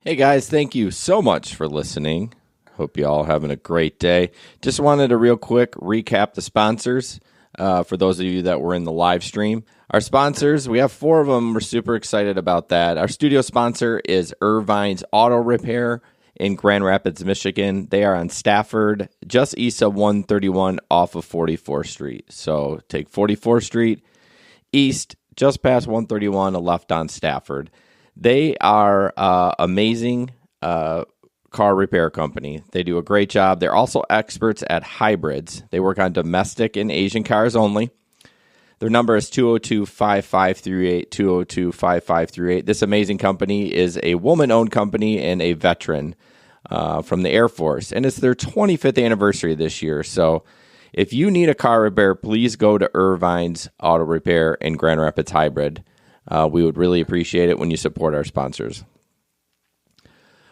Hey guys, thank you so much for listening. Hope you all having a great day. Just wanted to real quick recap the sponsors for those of you that were in the live stream. Our sponsors, we have 4 of them. We're super excited about that. Our studio sponsor is Irvine's Auto Repair in Grand Rapids, Michigan. They are on Stafford, just east of 131 off of 44th Street. So take 44th Street east, just past 131, a left on Stafford. They are amazing car repair company. They do a great job. They're also experts at hybrids. They work on domestic and Asian cars only. Their number is 202-5538, 202-5538. This amazing company is a woman-owned company and a veteran from the Air Force. And it's their 25th anniversary this year. So if you need a car repair, please go to Irvine's Auto Repair in Grand Rapids Hybrid. We would really appreciate it when you support our sponsors.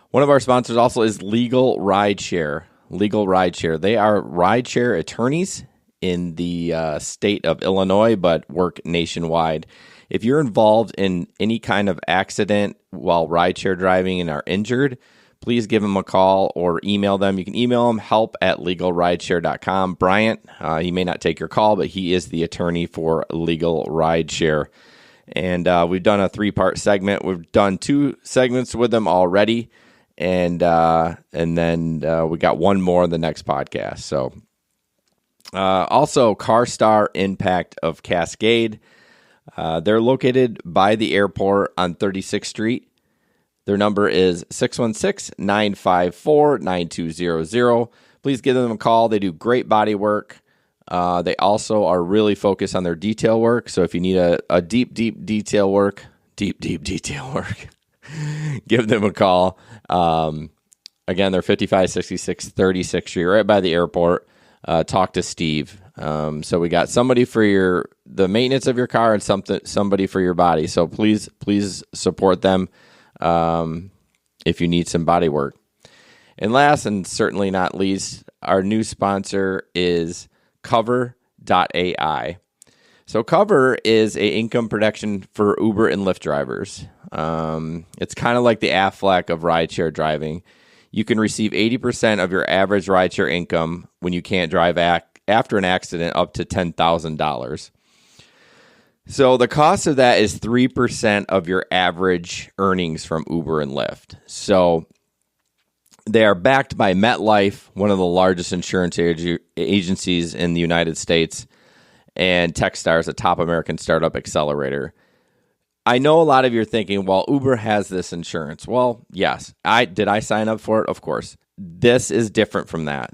One of our sponsors also is LegalRideshare. LegalRideshare. They are rideshare attorneys in the state of Illinois, but work nationwide. If you're involved in any kind of accident while rideshare driving and are injured, please give them a call or email them. You can email them help@legalrideshare.com. Bryant, he may not take your call, but he is the attorney for LegalRideshare. And we've done a 3-part segment. We've done 2 segments with them already. And then we got one more in the next podcast. So also CarStar Impact of Cascade. They're located by the airport on 36th Street. Their number is 616-954-9200. Please give them a call. They do great body work. They also are really focused on their detail work. So if you need a deep detail work, give them a call. Again, they're 5566 36th Street, right by the airport. Talk to Steve. So we got somebody for the maintenance of your car and somebody for your body. So please support them if you need some body work. And last and certainly not least, our new sponsor is Kover.ai. So Kover is a income protection for Uber and Lyft drivers. It's kind of like the Aflac of rideshare driving. You can receive 80% of your average rideshare income when you can't drive after an accident up to $10,000. So the cost of that is 3% of your average earnings from Uber and Lyft. So they are backed by MetLife, one of the largest insurance agencies in the United States, and Techstars, a top American startup accelerator. I know a lot of you are thinking, well, Uber has this insurance. Well, yes. Did I sign up for it? Of course. This is different from that.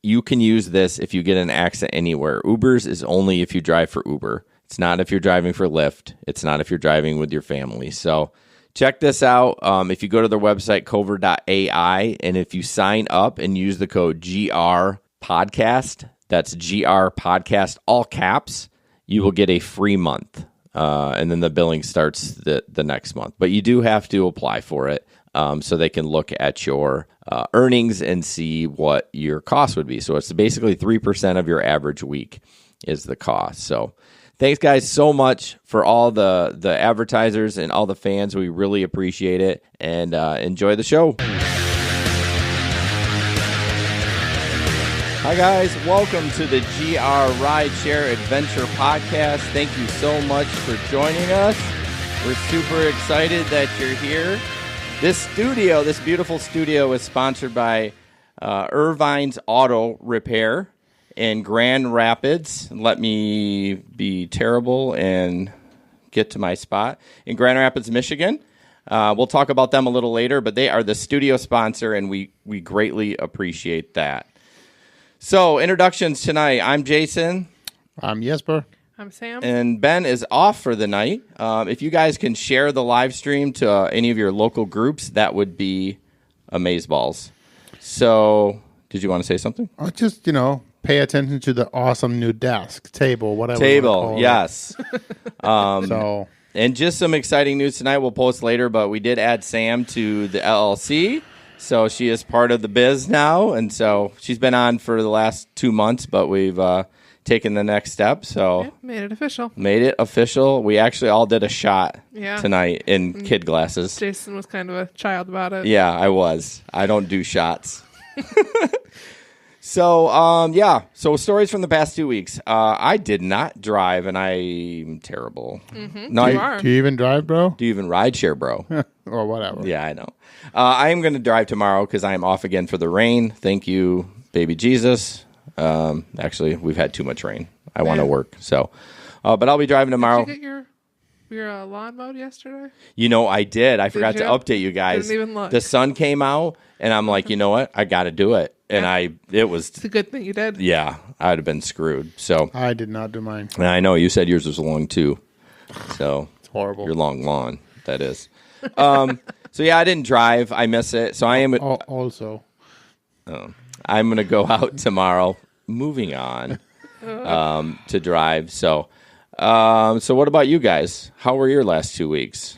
You can use this if you get in an accident anywhere. Uber's is only if you drive for Uber. It's not if you're driving for Lyft. It's not if you're driving with your family. So check this out. If you go to their website, Kover.ai, and if you sign up and use the code GRPodcast, that's GRPodcast, all caps, you will get a free month. And then the billing starts the next month. But you do have to apply for it so they can look at your earnings and see what your cost would be. So it's basically 3% of your average week is the cost. So thanks, guys, so much for all the advertisers and all the fans. We really appreciate it. And enjoy the show. Hi, guys. Welcome to the GR Rideshare Adventure Podcast. Thank you so much for joining us. We're super excited that you're here. This beautiful studio is sponsored by Irvine's Auto Repair in Grand Rapids. Let me be terrible and get to my spot. In Grand Rapids, Michigan. We'll talk about them a little later, but they are the studio sponsor, and we greatly appreciate that. So, introductions tonight. I'm Jason. I'm Jesper. I'm Sam. And Ben is off for the night. If you guys can share the live stream to any of your local groups, that would be amazeballs. So, did you want to say something? Just, pay attention to the awesome new desk, table, whatever. Table, yes. So, and just some exciting news tonight. We'll post later, but we did add Sam to the LLC. So she is part of the biz now, and so she's been on for the last 2 months, but we've taking the next step. So Yeah, made it official. made it official. We actually all did a shot tonight in kid glasses. Jason was kind of a child about it. Yeah, I was. I don't do shots. So stories from the past 2 weeks. I did not drive, and I'm terrible. Mm-hmm. No, You are. Do you even drive, bro? Do you even ride share, bro? Or whatever. Yeah, I know. I am going to drive tomorrow because I am off again for the rain. Thank you, baby Jesus. Actually, we've had too much rain. I want to work. So, but I'll be driving tomorrow. Did you get your lawn mowed yesterday? You know, I did. I forgot to you? update you guys. Didn't even look. The sun came out, and I'm like, you know what? I got to do it. And It's a good thing you did. Yeah, I'd have been screwed. So I did not do mine. and I know you said yours was long too. So It's horrible. your long lawn, that is. So yeah, I didn't drive. I miss it. So I am. Also. I'm going to go out tomorrow. Moving on to drive. So what about you guys? How were your last 2 weeks?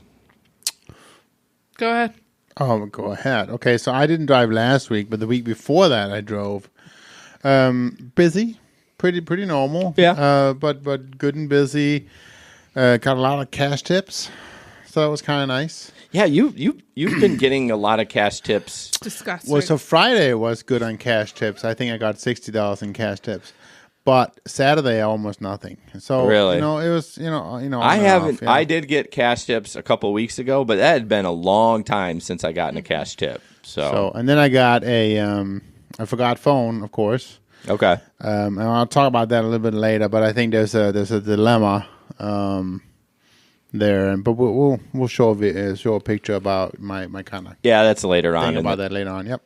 Go ahead. Oh, go ahead. Okay, so I didn't drive last week, but the week before that I drove. Busy, pretty normal. Yeah. But good and busy. Got a lot of cash tips, so that was kind of nice. Yeah, you've been getting a lot of cash tips. Disgusting. Well, so Friday was good on cash tips. I think I got $60 in cash tips, but Saturday almost nothing. So Really? it was on I and haven't. off, yeah. I did get cash tips a couple of weeks ago, but that had been a long time since I gotten a cash tip. So And then I got I forgot phone, of course. okay. And I'll talk about that a little bit later. But I think there's a dilemma there. But we'll show a picture about my kind of Yeah, that's later on. thing about that later on. Yep.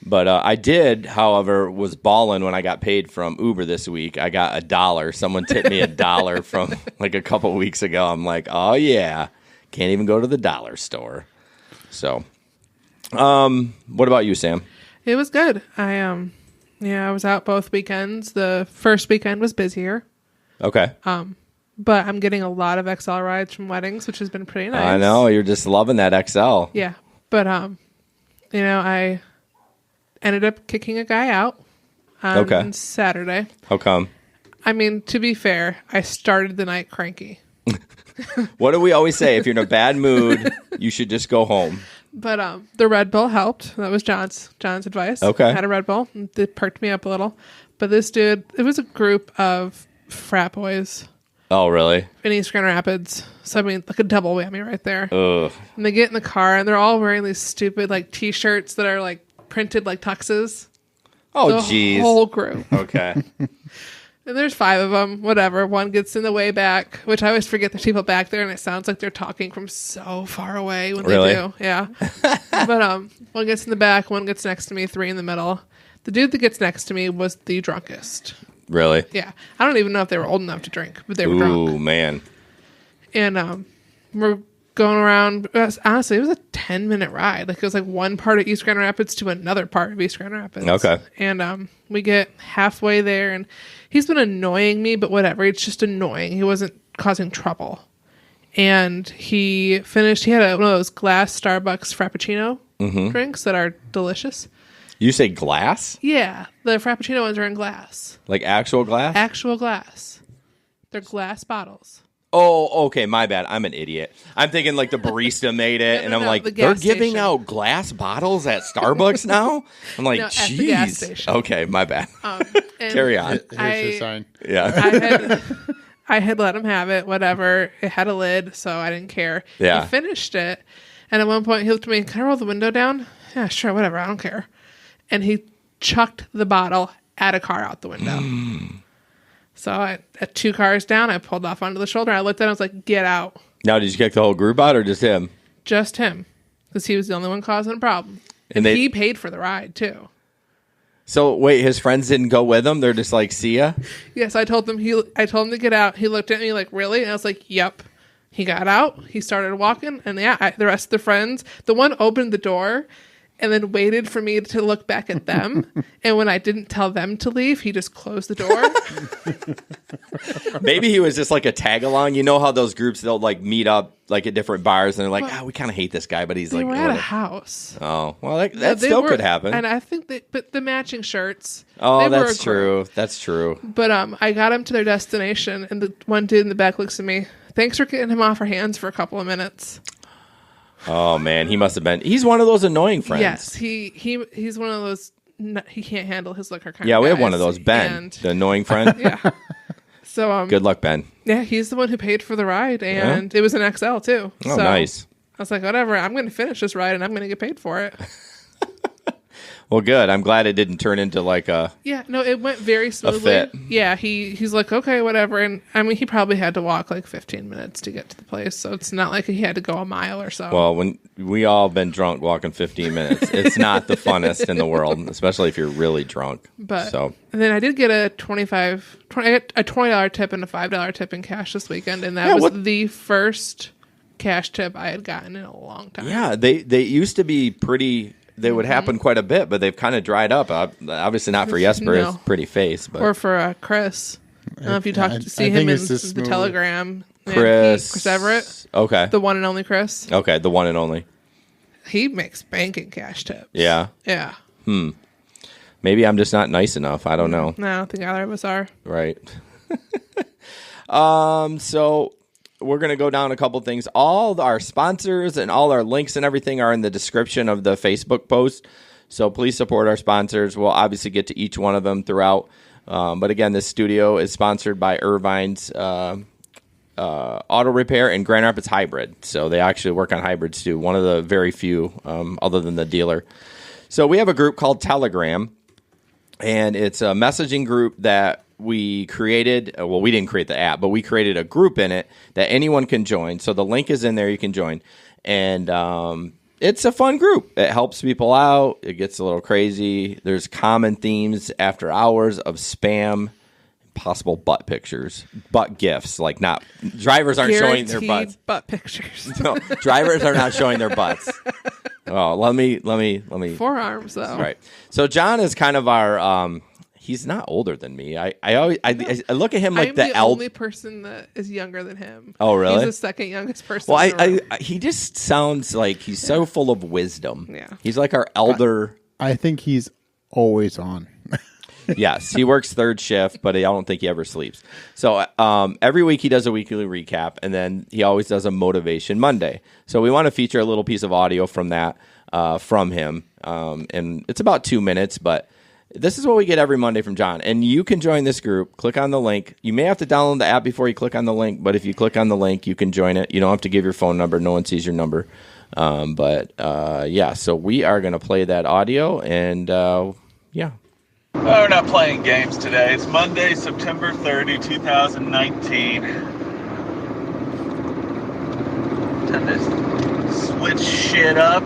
But I did, however, was balling when I got paid from Uber this week. I got $1. Someone tipped me $1 from like a couple weeks ago. I'm like, oh yeah, can't even go to the dollar store. So, what about you, Sam? It was good. I was out both weekends. The first weekend was busier. Okay. But I'm getting a lot of XL rides from weddings, which has been pretty nice. I know you're just loving that XL. Yeah. But I ended up kicking a guy out on Saturday. How come? I mean, to be fair, I started the night cranky. What do we always say? If you're in a bad mood, you should just go home. But the Red Bull helped. That was John's advice. Okay. I had a Red Bull. It perked me up a little. But this dude, it was a group of frat boys Oh, really? in East Grand Rapids. So, I mean, like a double whammy right there. Ugh. And they get in the car, and they're all wearing these stupid, like, T-shirts that are, like, printed like tuxes. Oh, The jeez. whole group. Okay. And there's 5 of them, whatever. One gets in the way back, which I always forget there's people back there, and it sounds like they're talking from so far away when Really? they do. Yeah. But one gets in the back, one gets next to me, 3 in the middle. The dude that gets next to me was the drunkest. Really? Yeah. I don't even know if they were old enough to drink, but they were Ooh, drunk. man. And we're going around. Honestly, it was a 10-minute ride. Like, it was like one part of East Grand Rapids to another part of East Grand Rapids. Okay. And we get halfway there, and he's been annoying me, but whatever. It's just annoying. He wasn't causing trouble. And he finished. He had one of those glass Starbucks Frappuccino drinks that are delicious. You say glass? Yeah, the Frappuccino ones are in glass. Like actual glass? Actual glass. They're glass bottles. Oh, okay. My bad. I'm an idiot. I'm thinking like the barista made it, and I'm like, the they're gas giving station. out glass bottles at Starbucks now? I'm like, No, at the gas jeez. station. Okay, my bad. And Carry on. Here's your sign. Yeah. I had let him have it, whatever. It had a lid, so I didn't care. Yeah. He finished it, and at one point he looked at me, can I roll the window down? Yeah, sure, whatever, I don't care. And he chucked the bottle at a car out the window. So at 2 cars down, I pulled off onto the shoulder. I looked at him, I was like, get out. Now, did you kick the whole group out or just him? Just him. Because he was the only one causing a problem. And And he paid for the ride, too. So, wait, his friends didn't go with him? They're just like, see ya? Yes, I told him to get out. He looked at me like, really? And I was like, yep. He got out. He started walking. And the rest of the friends, the one opened the door and then waited for me to look back at them. And when I didn't tell them to leave, he just closed the door. Maybe he was just like a tag along. You know how those groups, they'll like meet up like at different bars and they're like, we kind of hate this guy, but he's They like, were at a house. oh, well, that still could happen. And I think but the matching shirts. Oh, that's true. That's true. But I got them to their destination, and the one dude in the back looks at me. Thanks for getting him off our hands for a couple of minutes. Oh man, he must have been. He's one of those annoying friends. Yes, he's one of those. He can't handle his liquor kind. Yeah, of we guys. have one of those. Ben, the annoying friend. Yeah. So good luck, Ben. Yeah, he's the one who paid for the ride, and it was an XL too. Oh, so nice. I was like, whatever. I'm going to finish this ride, and I'm going to get paid for it. Well, good. I'm glad it didn't turn into like a it went very smoothly. fit. Yeah, he's like, okay, whatever. And I mean, he probably had to walk like 15 minutes to get to the place, so it's not like he had to go a mile or so. Well, when we all been drunk walking 15 minutes, it's not the funnest in the world, especially if you're really drunk. And then I did get a $20 tip and a $5 tip in cash this weekend, and that was the first cash tip I had gotten in a long time. Yeah, they used to be pretty. They would happen quite a bit, but they've kind of dried up. Obviously not for Jesper, his pretty face. But. Or for Chris. I don't know if you see him in the Telegram. Chris Everett. Okay. The one and only Chris. Okay, the one and only. He makes banking cash tips. Yeah. Yeah. Maybe I'm just not nice enough. I don't know. No, I don't think either of us are. Right. So we're going to go down a couple things. All our sponsors and all our links and everything are in the description of the Facebook post. So please support our sponsors. We'll obviously get to each one of them throughout. But again, this studio is sponsored by Irvine's Auto Repair and Grand Rapids Hybrid. So they actually work on hybrids too. One of the very few other than the dealer. So we have a group called Telegram. And it's a messaging group that we created. Well, we didn't create the app, but we created a group in it that anyone can join. So the link is in there. You can join. And it's a fun group. It helps people out. It gets a little crazy. There's common themes after hours of spam, possible butt pictures, butt gifs. Like not drivers aren't showing their butts. Butt pictures. No, drivers are not showing their butts. Oh, let me. Forearms though. Right. So John is kind of our. He's not older than me. I look at him like I'm the only person that is younger than him. Oh, really? He's the second youngest person. Well, he just sounds like he's so full of wisdom. Yeah. He's like our elder. I think he's always on. Yes, he works third shift, but I don't think he ever sleeps. So every week he does a weekly recap, and then he always does a Motivation Monday. So we want to feature a little piece of audio from that from him, and it's about 2 minutes, but this is what we get every Monday from John. And you can join this group. Click on the link. You may have to download the app before you click on the link, but if you click on the link, you can join it. You don't have to give your phone number. No one sees your number. So we are going to play that audio, and yeah. We're not playing games today. It's Monday, September 30, 2019. Time to switch shit up.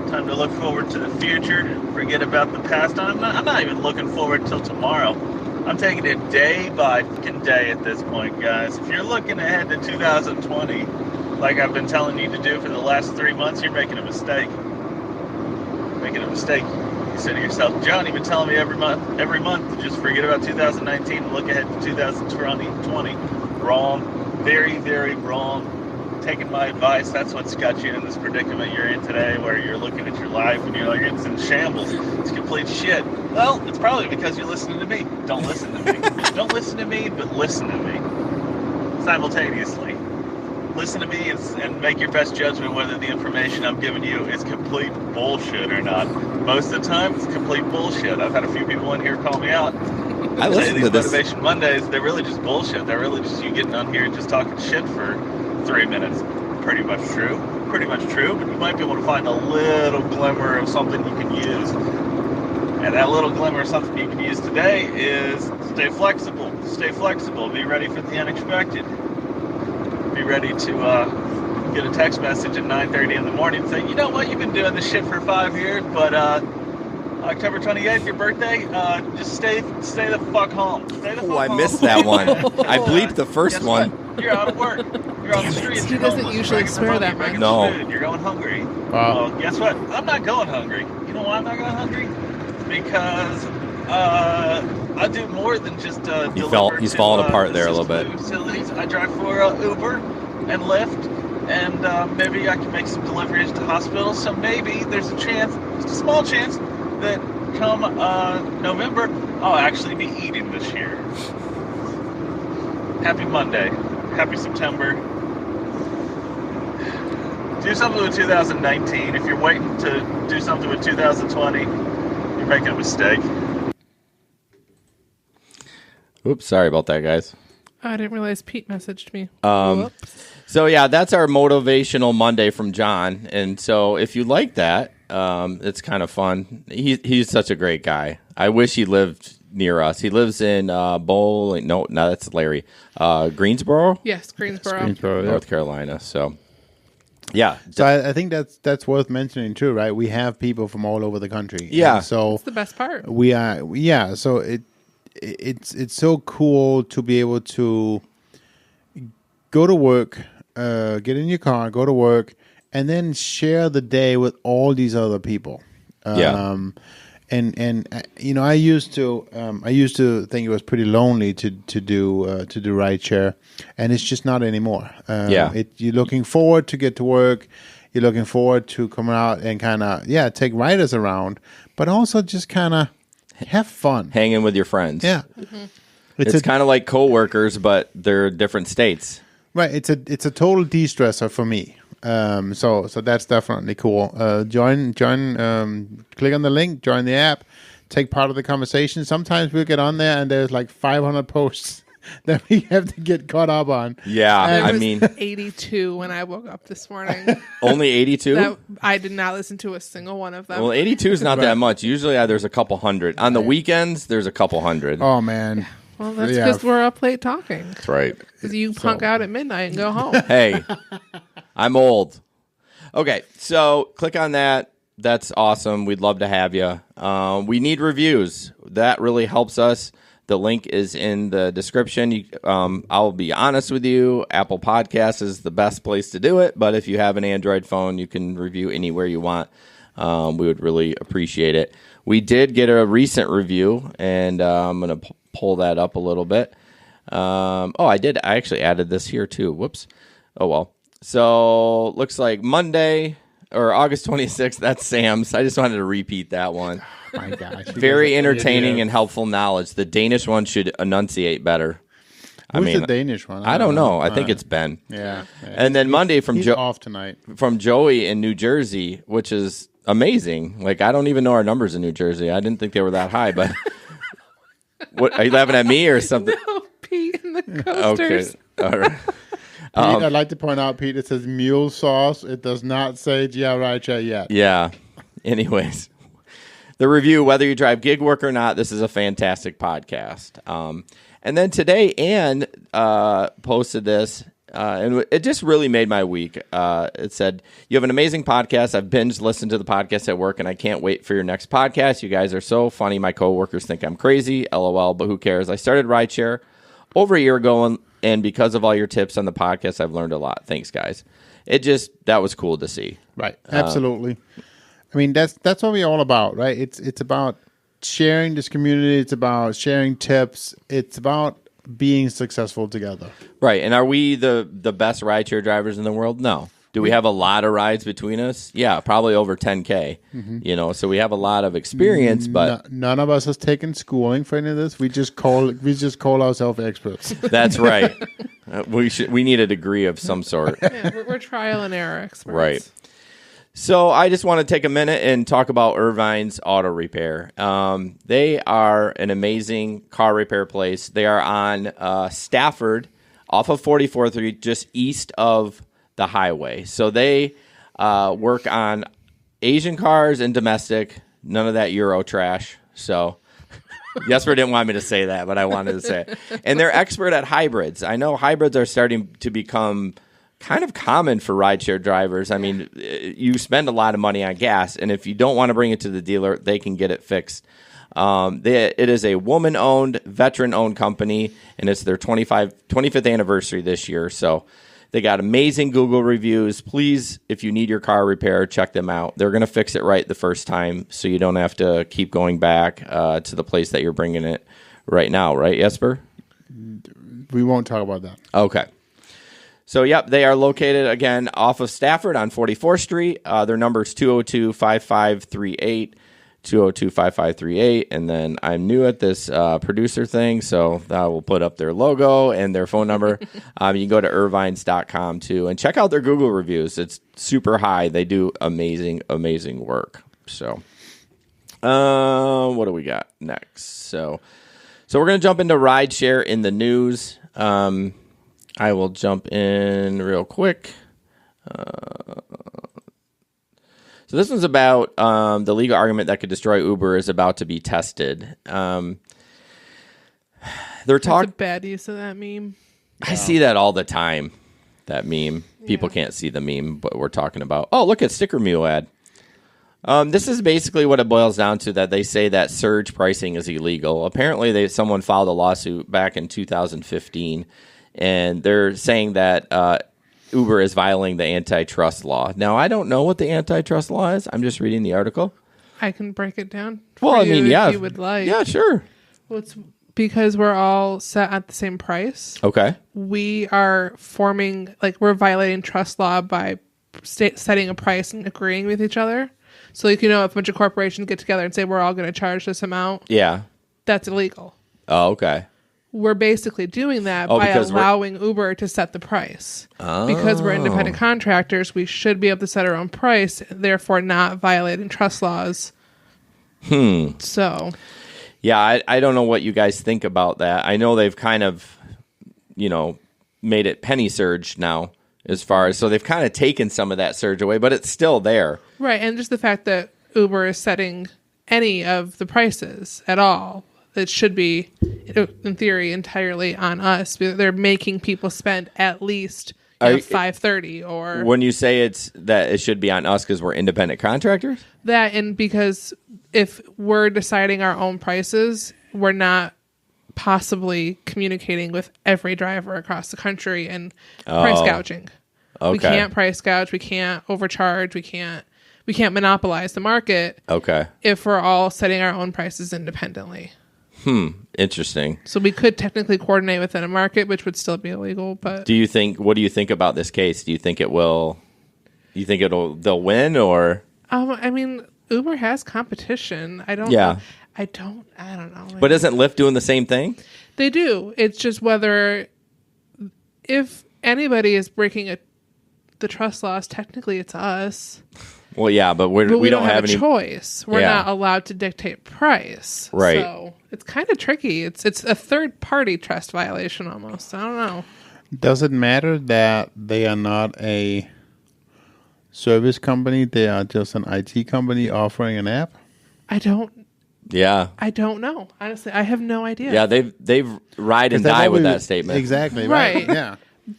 Time to look forward to the future. Forget about the past. I'm not even looking forward till tomorrow. I'm taking it day by fucking day at this point, guys. If you're looking ahead to 2020, like I've been telling you to do for the last 3 months, you're making a mistake. Making a mistake. You say to yourself, John, you've been telling me every month to just forget about 2019 and look ahead to 2020. Wrong. Very, very wrong. Taking my advice, that's what's got you in this predicament you're in today, where you're looking at your life and you're like, it's in shambles. It's complete shit. Well, it's probably because you're listening to me. Don't listen to me. Don't listen to me, but listen to me. Simultaneously. Listen to me and make your best judgment whether the information I'm giving you is complete bullshit or not. Most of the time, it's complete bullshit. I've had a few people in here call me out. I listen to this. Motivation Mondays, they're really just bullshit. They're really just you getting on here and just talking shit for 3 minutes. Pretty much true. Pretty much true, but you might be able to find a little glimmer of something you can use. And that little glimmer of something you can use today is stay flexible. Stay flexible. Be ready for the unexpected. Be ready to get a text message at 9:30 in the morning and say, you know what, you've been doing this shit for 5 years, but October 28th, your birthday, just stay the fuck home. Stay the fuck home. I missed that one. I bleeped the first one. You're out of work. You're on the streets. He you're doesn't homeless, usually begging for swear money, that begging much. for No. food, You're going hungry. Wow. Well, guess what? I'm not going hungry. You know why I'm not going hungry? Because I do more than just deliver he's to, falling apart there a little assisted bit. Facilities. I drive for Uber and Lyft, and maybe I can make some deliveries to hospitals. So maybe there's a chance, just a small chance, that come November, I'll actually be eating this year. Happy Monday. Happy September. Do something with 2019. If you're waiting to do something with 2020, you're making a mistake. Oops, sorry about that, guys. I didn't realize Pete messaged me. Whoops. So yeah, that's our motivational Monday from John. And so if you like that, it's kind of fun. He's such a great guy. I wish he lived near us. He lives in Bowling. No, that's Larry. Greensboro, Yes, Greensboro. Greensboro, yeah. North Carolina. So yeah, So I think that's worth mentioning too, right? We have people from all over the country. Yeah. And so That's the best part. we are, yeah. So it's so cool to be able to go to work, get in your car, go to work, and then share the day with all these other people. And you know, I used to think it was pretty lonely to do rideshare, and it's just not anymore. You're looking forward to get to work. You're looking forward to coming out and kind of take riders around, but also just kind of have fun. hanging with your friends. Yeah, It's kind of like coworkers, but they're different states. right. It's a total de-stressor for me. So that's definitely cool. Join. Click on the link. Join the app. Take part of the conversation. Sometimes we'll get on there and there's like 500 posts that we have to get caught up on. Yeah, There I was mean, 82 when I woke up this morning. only 82? That I did not listen to a single one of them. Well, 82 is not that much. Usually there's a couple hundred. On the weekends, there's a couple hundred. Oh man. Well, that's Yeah. because we're up late talking. That's right. Because you punk out at midnight and go home. Hey, I'm old. Okay, so click on that. That's awesome. We'd love to have you. We need reviews. That really helps us. The link is in the description. I'll be honest with you. Apple Podcasts is the best place to do it. But if you have an Android phone, you can review anywhere you want. We would really appreciate it. We did get a recent review, and I'm going to pull that up a little bit. I did. I actually added this here too. Whoops. Oh, well. So looks like Monday or August 26th. That's Sam's. I just wanted to repeat that one. My gosh. Very entertaining and helpful knowledge. The Danish one should enunciate better. Who's the Danish one? I don't know. I think it's Ben. Yeah. And then Monday from He's off tonight. from Joey in New Jersey, which is amazing. Like, I don't even know our numbers in New Jersey. I didn't think they were that high, but what are you laughing at me or something? No, Pete and the Okay. coasters. All right. Pete, I'd like to point out, Pete, it says mule sauce. It does not say rideshare yet. Yeah. Anyways, the review, whether you drive gig work or not, this is a fantastic podcast. And then today, Ann posted this, and it just really made my week. It said, "You have an amazing podcast. I've binge listened to the podcast at work, and I can't wait for your next podcast. You guys are so funny. My coworkers think I'm crazy. LOL, but who cares? I started rideshare over a year ago, and because of all your tips on the podcast, I've learned a lot. Thanks, guys." That was cool to see. Right. Absolutely. I mean, that's what we're all about, right? It's about sharing this community. It's about sharing tips. It's about being successful together. Right. And are we the best rideshare drivers in the world? No. Do we have a lot of rides between us? Yeah, probably over 10K. Mm-hmm. So we have a lot of experience, but none of us has taken schooling for any of this. We just call ourselves experts. that's right. We need a degree of some sort. Yeah, we're trial and error experts. Right. So I just want to take a minute and talk about Irvine's Auto Repair. They are an amazing car repair place. They are on Stafford off of 44th Street, just east of the highway. So they work on Asian cars and domestic, none of that Euro trash. So Jesper didn't want me to say that, but I wanted to say it. And they're expert at hybrids. I know hybrids are starting to become kind of common for rideshare drivers. I mean, you spend a lot of money on gas, and if you don't want to bring it to the dealer, they can get it fixed. It is a woman-owned, veteran-owned company, and it's their 25th anniversary this year. So They got amazing Google reviews. Please, if you need your car repaired, check them out. They're going to fix it right the first time, so you don't have to keep going back to the place that you're bringing it right now, right, Jesper? We won't talk about that. Okay. So, yep, they are located, again, off of Stafford on 44th Street. Their number is 202-5538. 202-5538, and then I'm new at this producer thing, so I will put up their logo and their phone number. You can go to irvines.com too and check out their Google reviews. It's super high. They do amazing work. So what do we got next? So we're going to jump into rideshare in the news. I will jump in real quick. So this one's about the legal argument that could destroy Uber is about to be tested. They're That's a bad use of that meme. I see that all the time, that meme. People can't see the meme, but we're talking about, oh, look at Sticker Mule ad. This is basically what it boils down to, that they say that surge pricing is illegal. Apparently, someone filed a lawsuit back in 2015, and they're saying that Uber is violating the antitrust law. Now, I don't know what the antitrust law is. I'm just reading the article. I can break it down. Well, I mean, if you would like. Yeah, sure. Well, it's because we're all set at the same price. Okay. We are we're violating trust law by setting a price and agreeing with each other. So, if a bunch of corporations get together and say we're all going to charge this amount, that's illegal. Oh, okay. We're basically doing that by allowing Uber to set the price. Because we're independent contractors, we should be able to set our own price, therefore not violating trust laws. So, yeah, I don't know what you guys think about that. I know they've kind of, made it penny surge now, so they've kind of taken some of that surge away, but it's still there. Right, and just the fact that Uber is setting any of the prices at all. It should be, in theory, entirely on us. They're making people spend at least $5.30 or. When you say it should be on us because we're independent contractors? That, and because if we're deciding our own prices, we're not possibly communicating with every driver across the country and price gouging. Okay. We can't price gouge. We can't overcharge. We can't monopolize the market. Okay. If we're all setting our own prices independently. Interesting. So we could technically coordinate within a market, which would still be illegal. But what do you think about this case? Do you think they'll win, or? I mean, Uber has competition. I don't know. I don't know. But isn't Lyft doing the same thing? They do. It's just if anybody is breaking the trust laws, technically it's us. Well, yeah, but we don't have any choice. We're not allowed to dictate price. Right. So it's kind of tricky. It's a third-party trust violation almost. I don't know. Does it matter that they are not a service company? They are just an IT company offering an app? I don't know. Honestly, I have no idea. Yeah, they've ride and die with that statement. Exactly, right. Yeah.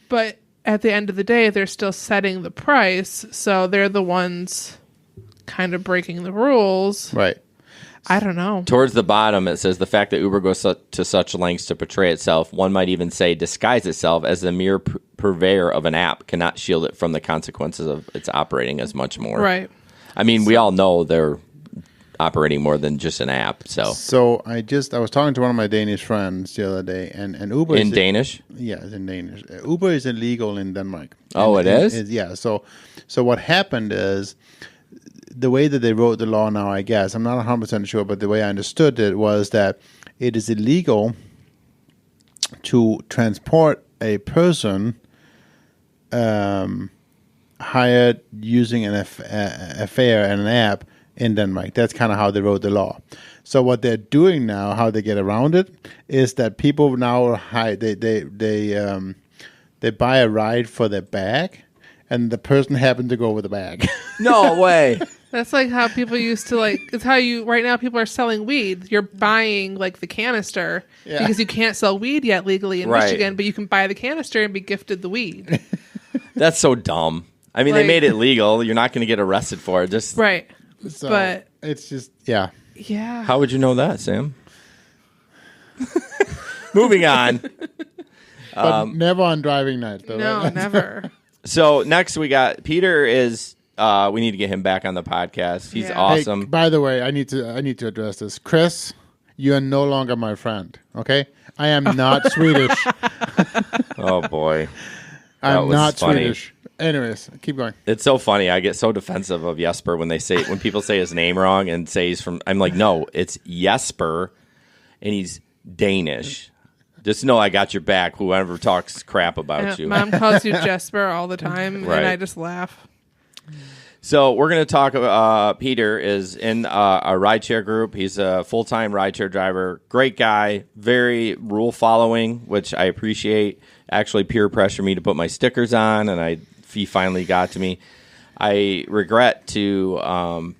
But at the end of the day, they're still setting the price, so they're the ones kind of breaking the rules. Right. I don't know. Towards the bottom, it says the fact that Uber goes to such lengths to portray itself, one might even say disguise itself as the mere purveyor of an app, cannot shield it from the consequences of its operating as much more. Right. I mean, we all know they're operating more than just an app. So I was talking to one of my Danish friends the other day, and Uber in Danish. Yeah, it's in Danish. Uber is illegal in Denmark. Oh, it is? Yeah. So what happened is the way that they wrote the law now, I guess I'm not 100% sure, but the way I understood it was that it is illegal to transport a person hired using a fare and an app in Denmark. That's kind of how they wrote the law. So what they're doing now, how they get around it, is that people now they buy a ride for their bag, and the person happened to go with the bag. No way. That's like how people used to it's how right now people are selling weed. You're buying the canister because you can't sell weed yet legally in Michigan, but you can buy the canister and be gifted the weed. That's so dumb. I mean, they made it legal. You're not going to get arrested for it. Just right. So but it's just, yeah. Yeah. How would you know that, Sam? Moving on. But never on driving night, though. No, right? never. So next we got Peter is. We need to get him back on the podcast. He's awesome. Hey, by the way, I need to address this. Chris, you are no longer my friend. Okay, I am not Swedish. Oh boy, I'm not funny. Swedish. Anyways, keep going. It's so funny. I get so defensive of Jesper when people say his name wrong and say he's from. I'm like, no, it's Jesper, and he's Danish. Just know I got your back. Whoever talks crap about you. Mom calls you Jesper all the time, Right. and I just laugh. So we're going to talk. Peter is in a rideshare group. He's a full-time rideshare driver. Great guy. Very rule following, which I appreciate. Actually, peer pressure me to put my stickers on, and he finally got to me. I regret to.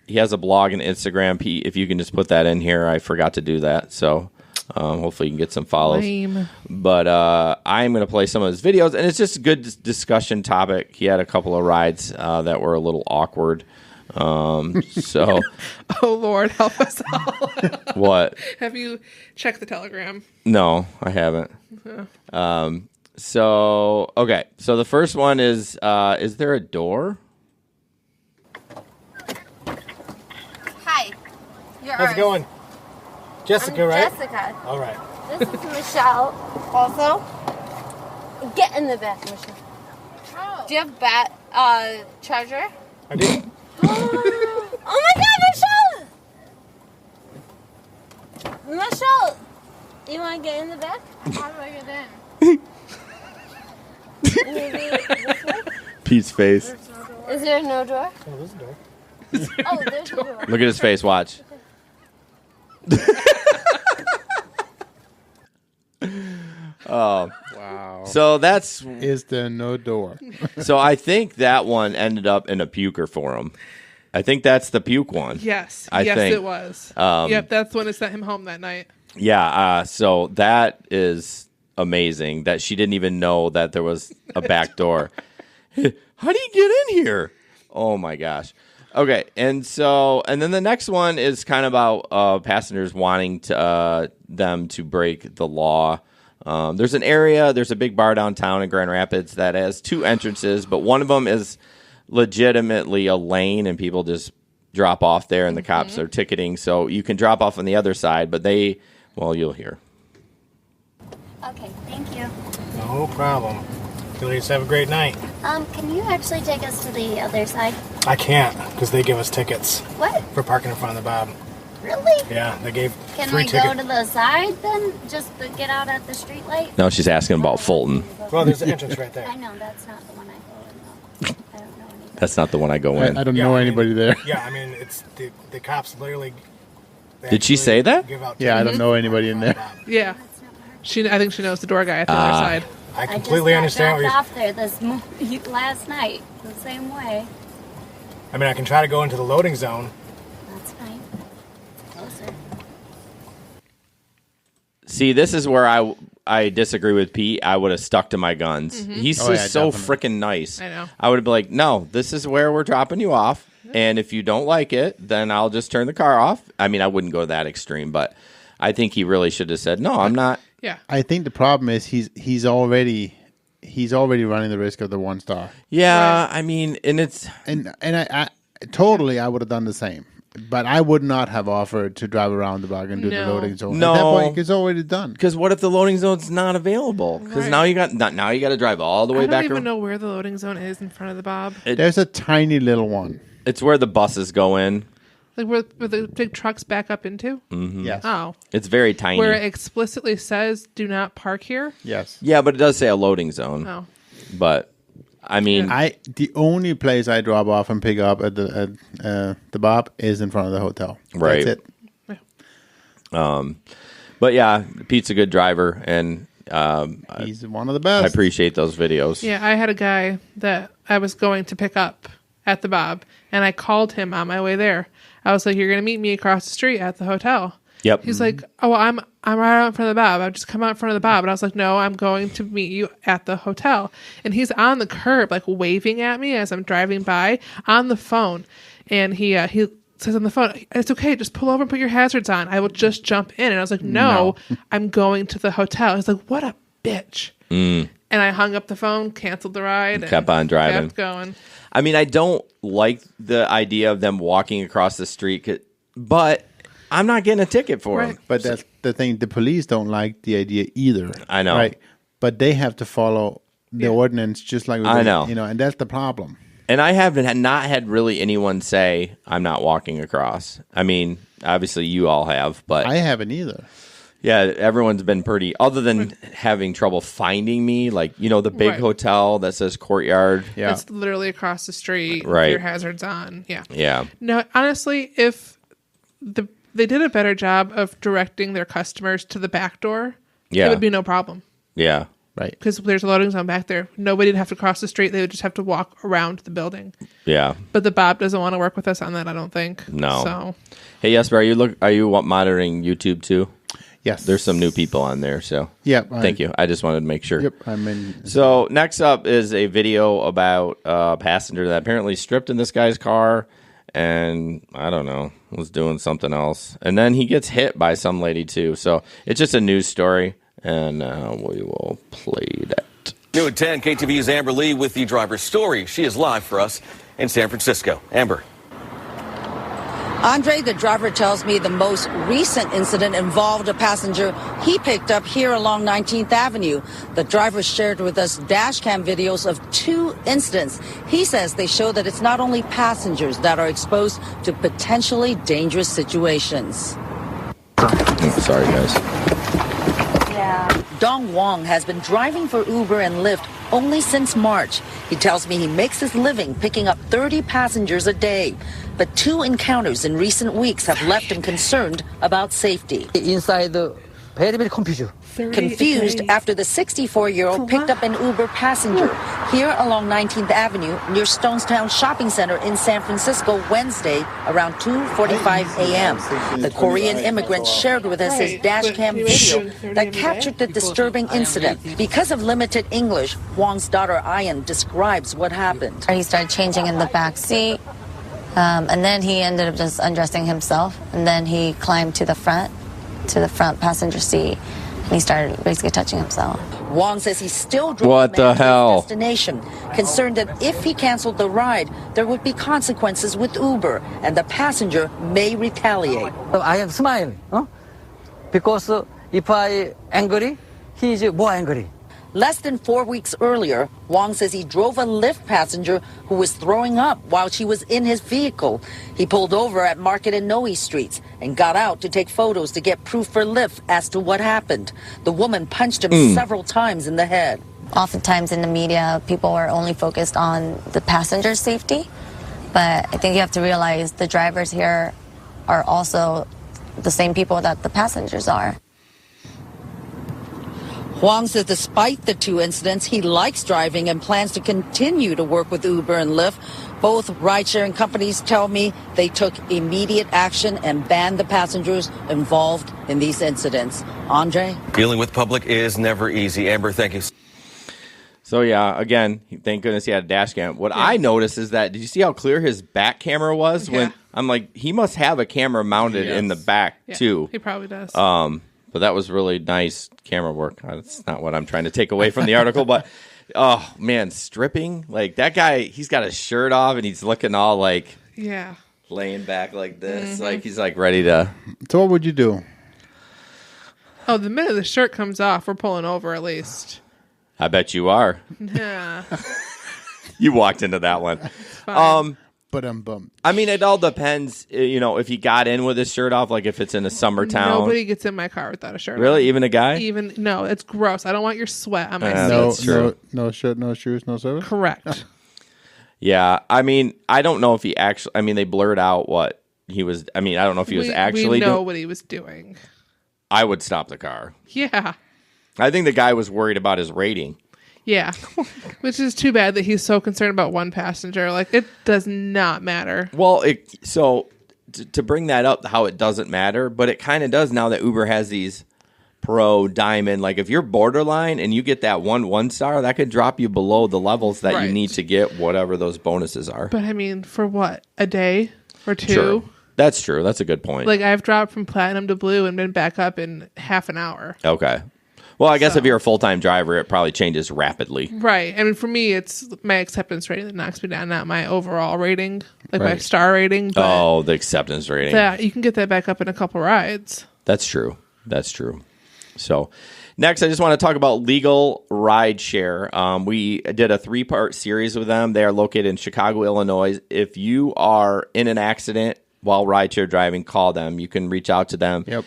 He has a blog and Instagram. Pete, if you can just put that in here, I forgot to do that. So hopefully you can get some follows. Lame. But I'm going to play some of his videos, and it's just a good discussion topic. He had a couple of rides that were a little awkward. So, Oh, Lord, help us all. what? Have you checked the Telegram? No, I haven't. So, okay. So the first one is there a door? Hi. You're How's it going? Jessica, right? Jessica. All right. This is Michelle. Also, get in the back, Michelle. Oh. Do you have charger? I do. Oh my God, Michelle! Michelle, you want to get in the back? How do I get in? Maybe this way? Pete's face. Is there no door? Oh, there's a door. Oh, there's a door. Look at his face. Watch. Oh, Wow. so that's Is there no door? so. I think that one ended up in a puker for him. I think that's the puke one. Yes. I yes, think, it was. Yep, that's when it sent him home that night. Yeah. So that is amazing that she didn't even know that there was a back door. How do you get in here? Oh my gosh. Okay, and then the next one is kind of about passengers wanting to them to break the law. There's a big bar downtown in Grand Rapids that has two entrances, but one of them is legitimately a lane, and people just drop off there, and the cops are ticketing. So you can drop off on the other side, but you'll hear. Okay, thank you. No problem. You ladies have a great night. Can you actually take us to the other side? I can't because they give us tickets What? for parking in front of the Bob. Really? Yeah, they gave Can free we tickets. go to the side then? Just to get out at the street light? No, she's asking about Fulton. Well, there's the entrance right there. I know, that's not the one I go in though. I don't know anything. That's not the one I go in. I don't Yeah, know I mean- anybody there. Yeah, I mean, it's the cops literally. they Did she actually say that? give out Yeah, I tickets don't know anybody in there. front of Yeah. I think she knows the door guy at the other side. the Bob. I completely understand what I just you're. got dropped off there last night, the same way. I mean, I can try to go into the loading zone. That's fine. Closer. See, this is where I disagree with Pete. I would have stuck to my guns. He's Oh, just yeah, so definitely. freaking nice. I know. I would have been like, no, this is where we're dropping you off. And if you don't like it, then I'll just turn the car off. I mean, I wouldn't go that extreme, but I think he really should have said, no, I'm not. Yeah. I think the problem is he's already running the risk of the 1 star. Yeah, I mean, and it's And I totally I would have done the same. But I would not have offered to drive around the block and do the No. loading zone. No. At that point, it's already done. because what if the loading zone's not available? Because Right. now you got to drive all the way I back. don't even around. know where the loading zone is in front of the Bob. There's a tiny little one. It's where the buses go in. Like where the big trucks back up into? Yes. Oh. It's very tiny. Where it explicitly says, do not park here? Yes. Yeah, but it does say a loading zone. Oh. But I mean, The only place I drop off and pick up at the Bob is in front of the hotel. Right. That's it. but yeah, Pete's a good driver, and He's one of the I best. appreciate those videos. Yeah, I had a guy that I was going to pick up at the Bob, and I called him on my way there. I was like, "You're going to meet me across the street at the hotel." Yep. He's like, "Oh, well, I'm right out in front of the Bob. I've just come out in front of the Bob." And I was like, "No, I'm going to meet you at the hotel." And he's on the curb, like waving at me as I'm driving by on the phone. And he says on the phone, "It's okay. Just pull over and put your hazards on. I will just jump in." And I was like, "No, I'm going to the hotel." He's like, "What a bitch. And I hung up the phone, canceled the ride, and kept on driving. Kept going. I mean, I don't like the idea of them walking across the street, but I'm not getting a ticket for them. But that's the thing. The police don't like the idea either. I know. Right? But they have to follow the ordinance just like we do. I know. And that's the problem. And I haven't not had really anyone say, I'm not walking across. I mean, obviously you all have, but I haven't either. Yeah, everyone's been pretty, other than having trouble finding me, like, the big hotel that says Courtyard. Yeah. It's literally across the street. Right. With your hazards on. Yeah. Yeah. No, honestly, if they did a better job of directing their customers to the back door, it would be no problem. Yeah. Right. Because there's a loading zone back there. Nobody'd have to cross the street. They would just have to walk around the building. Yeah. But the Bob doesn't want to work with us on that, I don't think. No. So. Hey, Jesper, are you monitoring YouTube too? Yes. There's some new people on there, so thank you. I just wanted to make sure. Yep, I'm in. So next up is a video about a passenger that apparently stripped in this guy's car and, I don't know, was doing something else. And then he gets hit by some lady too. So it's just a news story, and we will play that. New at 10, KTVU's Amber Lee with the driver's story. She is live for us in San Francisco. Amber. Andre, the driver, tells me the most recent incident involved a passenger he picked up here along 19th Avenue. The driver shared with us dash cam videos of 2 incidents. He says they show that it's not only passengers that are exposed to potentially dangerous situations. Sorry, guys. Dong Wong has been driving for Uber and Lyft only since March. He tells me he makes his living picking up 30 passengers a day. But 2 encounters in recent weeks have left him concerned about safety. Inside, very confused. Confused after the 64-year-old picked up an Uber passenger here along 19th Avenue near Stonestown Shopping Center in San Francisco Wednesday around 2:45 a.m. The Korean immigrant shared with us his dash cam video that captured the disturbing incident. Because of limited English, Wong's daughter Ayan describes what happened. He started changing in the back seat, and then he ended up just undressing himself, and then he climbed to the front passenger seat. He started basically touching himself. Wong says he still drove what the hell? Destination, concerned that if he canceled the ride, there would be consequences with Uber, and the passenger may retaliate. I am smiling, because if I angry, he is more angry. Less than 4 weeks earlier, Wong says he drove a Lyft passenger who was throwing up while she was in his vehicle. He pulled over at Market and Noe Streets and got out to take photos to get proof for Lyft as to what happened. The woman punched him several times in the head. Oftentimes in the media, people are only focused on the passenger safety. But I think you have to realize the drivers here are also the same people that the passengers are. Wong says despite the 2 incidents, he likes driving and plans to continue to work with Uber and Lyft. Both ride-sharing companies tell me they took immediate action and banned the passengers involved in these incidents. Andre? Dealing with public is never easy. Amber, thank you. So, yeah, again, thank goodness he had a dash cam. What I noticed is that, did you see how clear his back camera was? When I'm like, he must have a camera mounted in the back, too. He probably does. But that was really nice camera work. That's not what I'm trying to take away from the article. But, oh, man, stripping. Like, that guy, he's got his shirt off, and he's looking all, like, laying back like this. Like, he's, like, ready to. So what would you do? Oh, the minute the shirt comes off, we're pulling over at least. I bet you are. Yeah. You walked into that one. But I'm bummed. I mean, it all depends, if he got in with his shirt off, like if it's in a summer town. Nobody gets in my car without a shirt on. Really? Even a guy? No, it's gross. I don't want your sweat on my seat. No shirt, no shoes, no service? Correct. Yeah. I mean, I don't know if he actually, they blurred out what he was, I don't know if he was actually We know what he was doing. I would stop the car. Yeah. I think the guy was worried about his rating. Yeah, which is too bad that he's so concerned about one passenger. Like, it does not matter. Well, to bring that up, how it doesn't matter, but it kind of does now that Uber has these Pro, Diamond. Like, if you're borderline and you get that 1 star, that could drop you below the levels that you need to get whatever those bonuses are. But, for what? A day or 2? Sure. That's true. That's a good point. Like, I've dropped from platinum to blue and been back up in half an hour. Okay. Well, I guess if you're a full-time driver, it probably changes rapidly. Right. I mean, for me, it's my acceptance rating that knocks me down, not my overall rating, like my star rating. But the acceptance rating. You can get that back up in a couple rides. That's true. So next, I just want to talk about LegalRideshare. We did a 3-part series with them. They are located in Chicago, Illinois. If you are in an accident while rideshare driving, call them. You can reach out to them. Yep.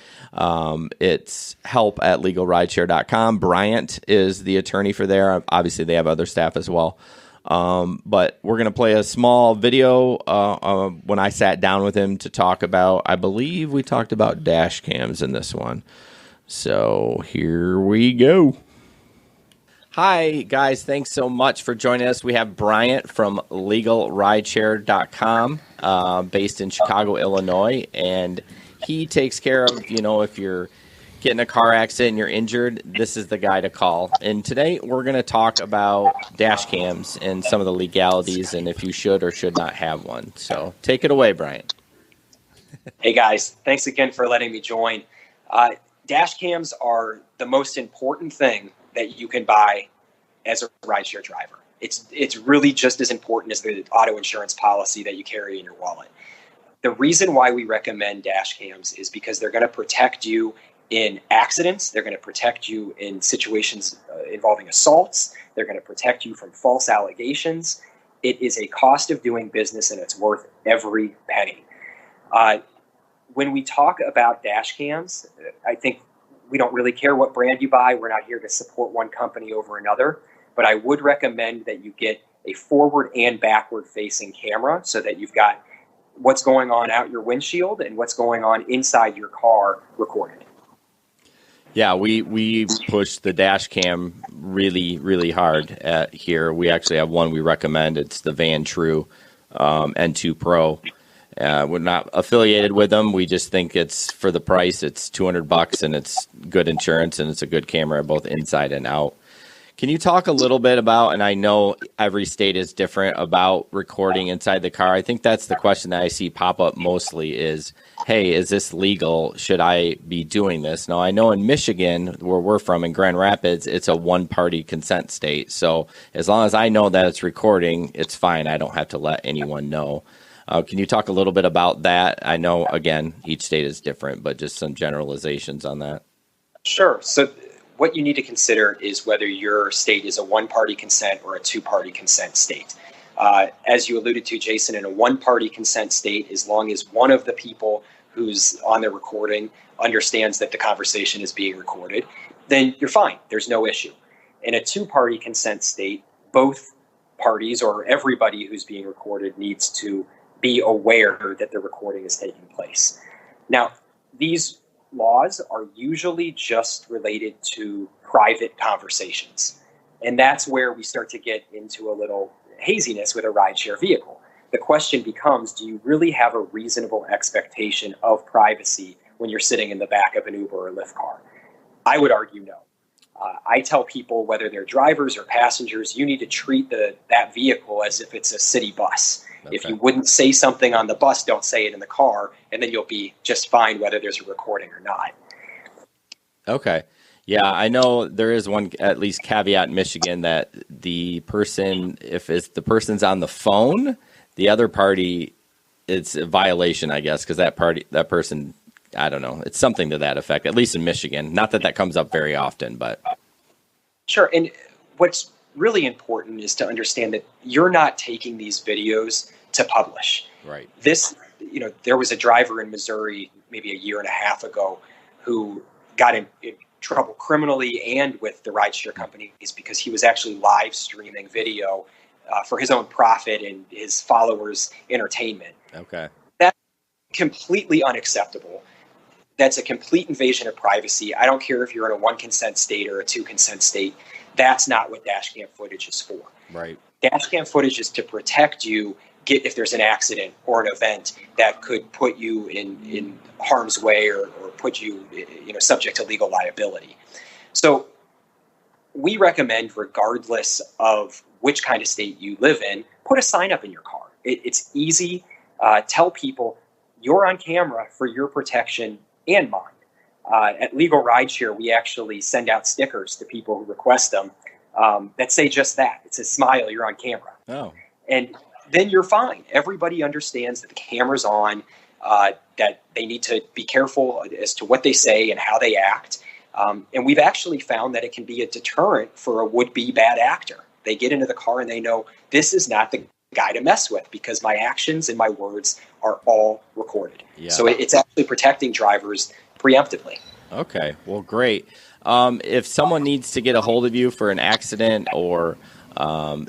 It's help@legalrideshare.com. Bryant is the attorney for there. Obviously, they have other staff as well. But we're going to play a small video when I sat down with him to talk about, I believe we talked about dash cams in this one. So here we go. Hi, guys. Thanks so much for joining us. We have Bryant from LegalRideshare.com, based in Chicago, Illinois. And he takes care of, if you're getting a car accident and you're injured, this is the guy to call. And today we're going to talk about dash cams and some of the legalities and if you should or should not have one. So take it away, Bryant. Hey, guys. Thanks again for letting me join. Dash cams are the most important thing that you can buy as a rideshare driver. It's really just as important as the auto insurance policy that you carry in your wallet. The reason why we recommend dash cams is because they're going to protect you in accidents. They're going to protect you in situations involving assaults. They're going to protect you from false allegations. It is a cost of doing business, and it's worth every penny. When we talk about dash cams, I think we don't really care what brand you buy. We're not here to support one company over another. But I would recommend that you get a forward and backward facing camera so that you've got what's going on out your windshield and what's going on inside your car recorded. Yeah, we push the dash cam really, really hard here. We actually have one we recommend. It's the Vanture N2 Pro. We're not affiliated with them. We just think it's for the price. It's $200 and it's good insurance and it's a good camera both inside and out. Can you talk a little bit about, and I know every state is different, about recording inside the car? I think that's the question that I see pop up mostly is, hey, is this legal? Should I be doing this? Now, I know in Michigan, where we're from, in Grand Rapids, it's a one-party consent state. So as long as I know that it's recording, it's fine. I don't have to let anyone know. Can you talk a little bit about that? I know, again, each state is different, but just some generalizations on that. Sure. So what you need to consider is whether your state is a one-party consent or a two-party consent state. As you alluded to, Jason, in a one-party consent state, as long as one of the people who's on the recording understands that the conversation is being recorded, then you're fine. There's no issue. In a two-party consent state, both parties or everybody who's being recorded needs to be aware that the recording is taking place. Now, these laws are usually just related to private conversations. And that's where we start to get into a little haziness with a rideshare vehicle. The question becomes, do you really have a reasonable expectation of privacy when you're sitting in the back of an Uber or Lyft car? I would argue no. I tell people, whether they're drivers or passengers, you need to treat that vehicle as if it's a city bus. Okay. If you wouldn't say something on the bus, don't say it in the car, and then you'll be just fine whether there's a recording or not. Okay. Yeah, I know there is one, at least caveat in Michigan, that the person, if the person's on the phone, the other party, it's a violation, I guess, because that person, I don't know, it's something to that effect, at least in Michigan. Not that comes up very often, but. Sure. And what's really important is to understand that you're not taking these videos to publish. Right. There was a driver in Missouri maybe a year and a half ago who got in trouble criminally and with the rideshare companies because he was actually live streaming video for his own profit and his followers' entertainment. Okay. That's completely unacceptable. That's a complete invasion of privacy. I don't care if you're in a one consent state or a two consent state. That's not what dash cam footage is for. Right. Dash cam footage is to protect you if there's an accident or an event that could put you in harm's way or put you subject to legal liability. So we recommend, regardless of which kind of state you live in, put a sign up in your car. It's easy. Tell people you're on camera for your protection and mine. At Legal Rideshare, we actually send out stickers to people who request them that say just that. It says, "Smile, you're on camera." Oh. And then you're fine. Everybody understands that the camera's on, that they need to be careful as to what they say and how they act. And we've actually found that it can be a deterrent for a would-be bad actor. They get into the car and they know this is not the guy to mess with because my actions and my words are all recorded. Yeah. So it's actually protecting drivers preemptively. Okay, well, great. If someone needs to get a hold of you for an accident or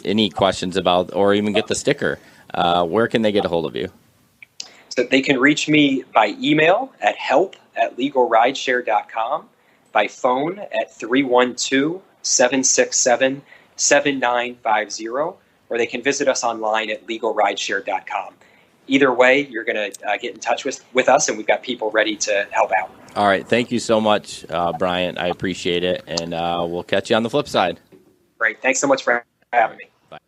any questions about, or even get the sticker, where can they get a hold of you? So they can reach me by email at help@legalrideshare.com, by phone at 312-767-7950, or they can visit us online at legalrideshare.com. Either way, you're going to get in touch with us, and we've got people ready to help out. All right. Thank you so much, Bryant. I appreciate it, and we'll catch you on the flip side. Great. Thanks so much for having me. Bye.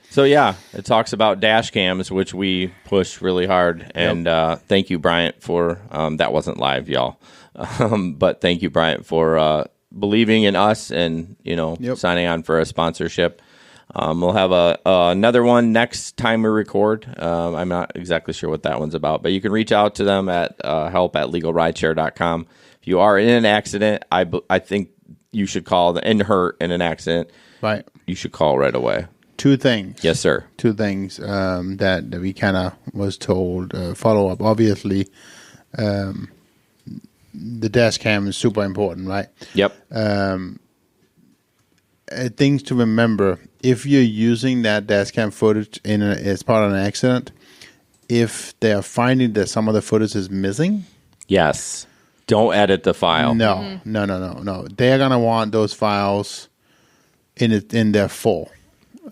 So, yeah, it talks about dash cams, which we push really hard, and thank you, Bryant, for that wasn't live, y'all. But thank you, Bryant, for believing in us and, signing on for a sponsorship. We'll have another one next time we record. I'm not exactly sure what that one's about, but you can reach out to them at help@legalrideshare.com. If you are in an accident, I think you should call and hurt in an accident. Right. You should call right away. Two things. Yes, sir. Two things that we kind of was told. Follow up. Obviously, the dash cam is super important, right? Yep. Things to remember: if you're using that dash cam footage as part of an accident, if they are finding that some of the footage is missing, yes, don't edit the file. No. They're gonna want those files in their full.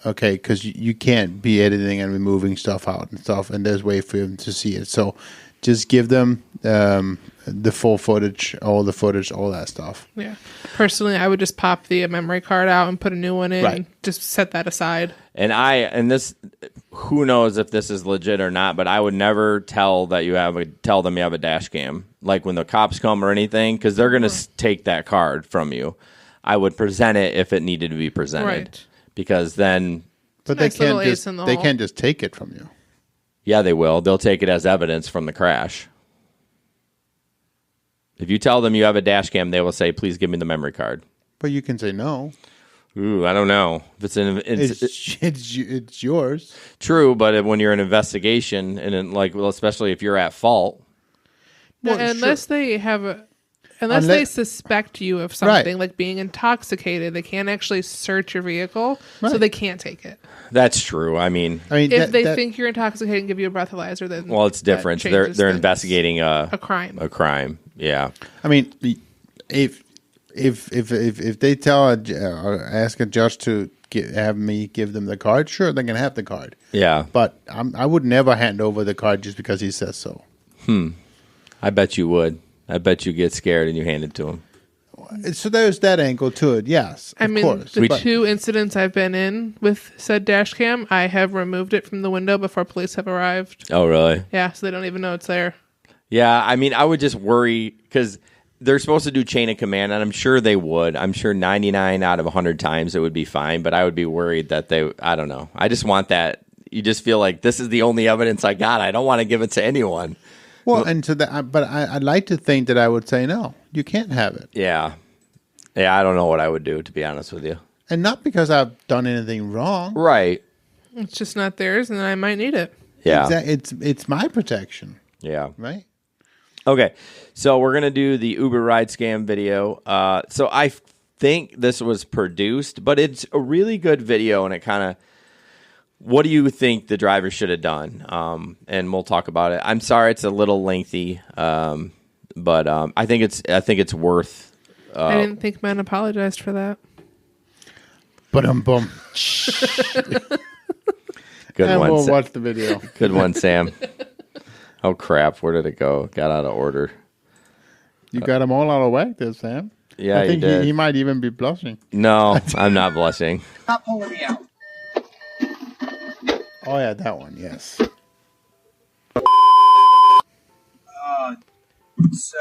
Okay, because you can't be editing and removing stuff out and stuff, and there's a way for them to see it. So just give them the full footage, all that stuff. Yeah. Personally, I would just pop the memory card out and put a new one in and just set that aside. And this, who knows if this is legit or not, but I would never tell them you have a dash cam, like when the cops come or anything, because they're going to take that card from you. I would present it if it needed to be presented. Right. Because then... But they can't just take it from you. Yeah, they will. They'll take it as evidence from the crash. If you tell them you have a dash cam, they will say, please give me the memory card. But you can say no. Ooh, I don't know. If it's yours. True, but when you're in investigation, and especially if you're at fault. No, unless they have Unless they suspect you of something, like being intoxicated, they can't actually search your vehicle, so they can't take it. That's true. I mean, if they think you're intoxicated and give you a breathalyzer, then it's different. They're investigating a crime. A crime. Yeah. I mean, if they tell ask a judge to have me give them the card, sure, they can have the card. Yeah. But I would never hand over the card just because he says so. I bet you would. I bet you get scared and you hand it to him. So there's that angle to it, yes. I mean, the two incidents I've been in with said dash cam, I have removed it from the window before police have arrived. Oh, really? Yeah, so they don't even know it's there. Yeah, I mean, I would just worry because they're supposed to do chain of command, and I'm sure they would. I'm sure 99 out of 100 times it would be fine, but I would be worried that I don't know. I just want that. You just feel like this is the only evidence I got. I don't want to give it to anyone. Well, and but I'd like to think that I would say no. You can't have it. Yeah, I don't know what I would do, to be honest with you. And not because I've done anything wrong. Right. It's just not theirs, and I might need it. Yeah. It's my protection. Yeah. Right. Okay, so we're gonna do the Uber ride scam video. So I think this was produced, but it's a really good video, and it kind of. What do you think the driver should have done? And we'll talk about it. I'm sorry it's a little lengthy, but I think it's worth. I didn't think men apologized for that. Boom. Good and one. We'll watch the video. Good one, Sam. Oh crap! Where did it go? Got out of order. You got him all out of whack there, Sam. Yeah, I think you did. He might even be blushing. No, I'm not blushing. Stop pulling me out. Oh, yeah, that one, yes. So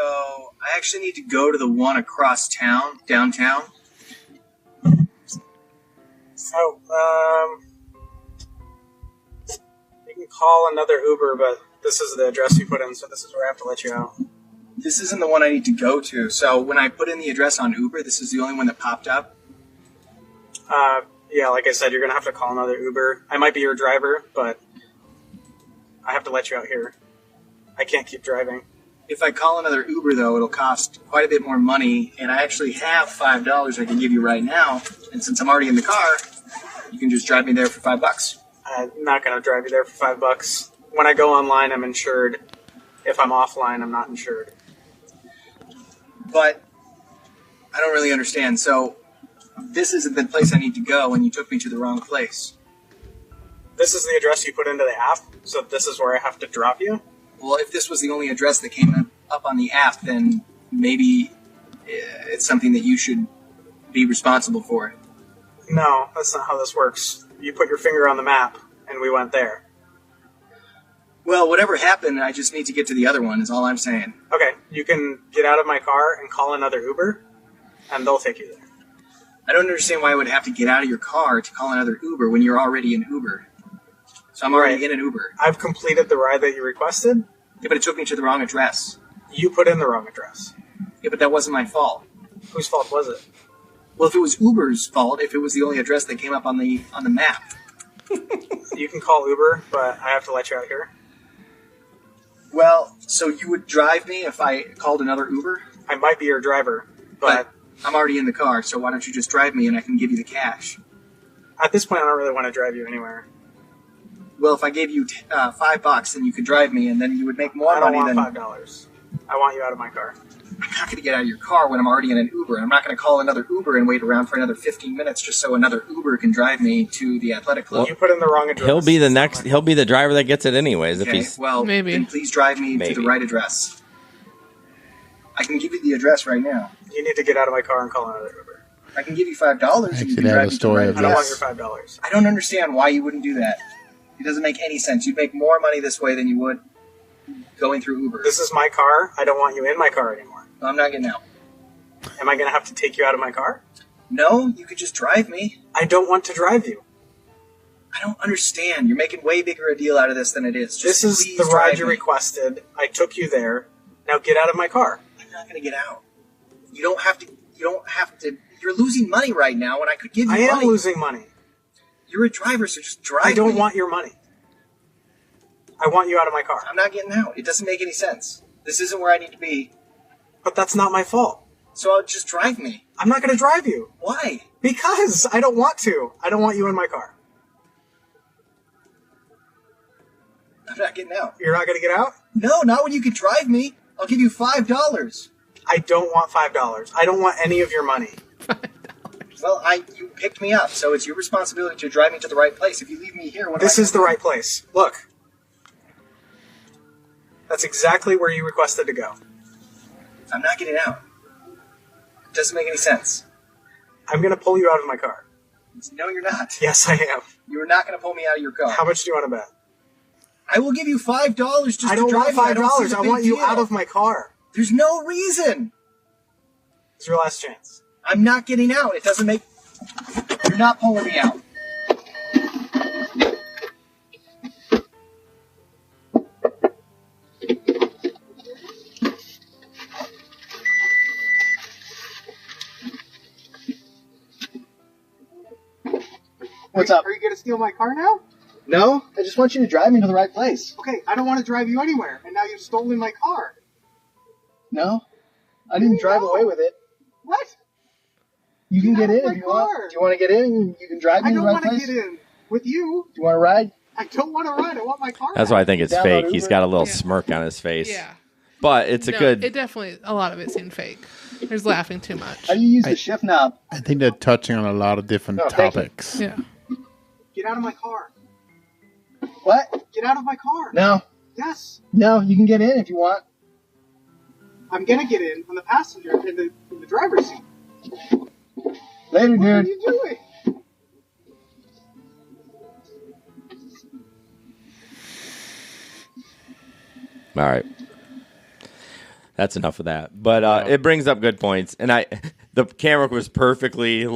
I actually need to go to the one across town, downtown. So, you can call another Uber, but this is the address you put in, so this is where I have to let you out. This isn't the one I need to go to. So when I put in the address on Uber, this is the only one that popped up? Yeah, like I said, you're going to have to call another Uber. I might be your driver, but I have to let you out here. I can't keep driving. If I call another Uber, though, it'll cost quite a bit more money, and I actually have $5 I can give you right now. And since I'm already in the car, you can just drive me there for $5. I'm not going to drive you there for $5. When I go online, I'm insured. If I'm offline, I'm not insured. But I don't really understand. So this isn't the place I need to go, and you took me to the wrong place. This is the address you put into the app, so this is where I have to drop you? Well, if this was the only address that came up on the app, then maybe it's something that you should be responsible for. No, that's not how this works. You put your finger on the map, and we went there. Well, whatever happened, I just need to get to the other one, is all I'm saying. Okay, you can get out of my car and call another Uber, and they'll take you there. I don't understand why I would have to get out of your car to call another Uber when you're already in Uber. So I'm already in an Uber. I've completed the ride that you requested. Yeah, but it took me to the wrong address. You put in the wrong address. Yeah, but that wasn't my fault. Whose fault was it? Well, if it was Uber's fault, if it was the only address that came up on the map. You can call Uber, but I have to let you out here. Well, so you would drive me if I called another Uber? I might be your driver, but I'm already in the car, so why don't you just drive me and I can give you the cash? At this point, I don't really want to drive you anywhere. Well, if I gave you $5, then you could drive me, and then you would make more money than... I don't want $5. I want you out of my car. I'm not going to get out of your car when I'm already in an Uber. I'm not going to call another Uber and wait around for another 15 minutes just so another Uber can drive me to the athletic club. You put in the wrong address. He'll be the driver that gets it anyways. Okay, if he's maybe. Then please drive me to the right address. I can give you the address right now. You need to get out of my car and call another Uber. I can give you $5 and you can drive me to the right address. I don't want your $5. I don't understand why you wouldn't do that. It doesn't make any sense. You'd make more money this way than you would going through Uber. This is my car. I don't want you in my car anymore. No, I'm not getting out. Am I going to have to take you out of my car? No, you could just drive me. I don't want to drive you. I don't understand. You're making way bigger a deal out of this than it is. This is the ride you requested. I took you there. Now get out of my car. I'm not going to get out. You don't have to. You're losing money right now, and I could give you money. I am losing money. You're a driver, so just drive. I don't want your money. I want you out of my car. I'm not getting out. It doesn't make any sense. This isn't where I need to be. But that's not my fault. So I'll just drive me. I'm not going to drive you. Why? Because I don't want to. I don't want you in my car. I'm not getting out. You're not going to get out? No, not when you can drive me. I'll give you $5. I don't want $5. I don't want any of your money. Well, you picked me up, so it's your responsibility to drive me to the right place. If you leave me here, this is the right place. Look. That's exactly where you requested to go. I'm not getting out. It doesn't make any sense. I'm going to pull you out of my car. No, you're not. Yes, I am. You're not going to pull me out of your car. How much do you want to bet? I will give you $5 just to drive me. I don't want $5. I want you out of my car. There's no reason. It's your last chance. I'm not getting out. It doesn't make... You're not pulling me out. What's up? Are you going to steal my car now? No, I just want you to drive me to the right place. Okay, I don't want to drive you anywhere, and now you've stolen my car. No, I didn't drive away with it. What? You can get in if you want. Do you want to get in? You can drive me to the right place? I don't want to get in with you. Do you want to ride? I don't want to ride. I want my car. That's why I think it's fake. He's got a little smirk on his face. Yeah. But it's a good... It definitely, a lot of it seemed fake. There's laughing too much. How do you use the shift knob? I think they're touching on a lot of different topics. Yeah. Get out of my car. What? Get out of my car. No. Yes. No, you can get in if you want. I'm going to get in on the passenger in the driver's seat. Later, dude. What are you doing? All right. That's enough of that. But it brings up good points, and the camera was perfectly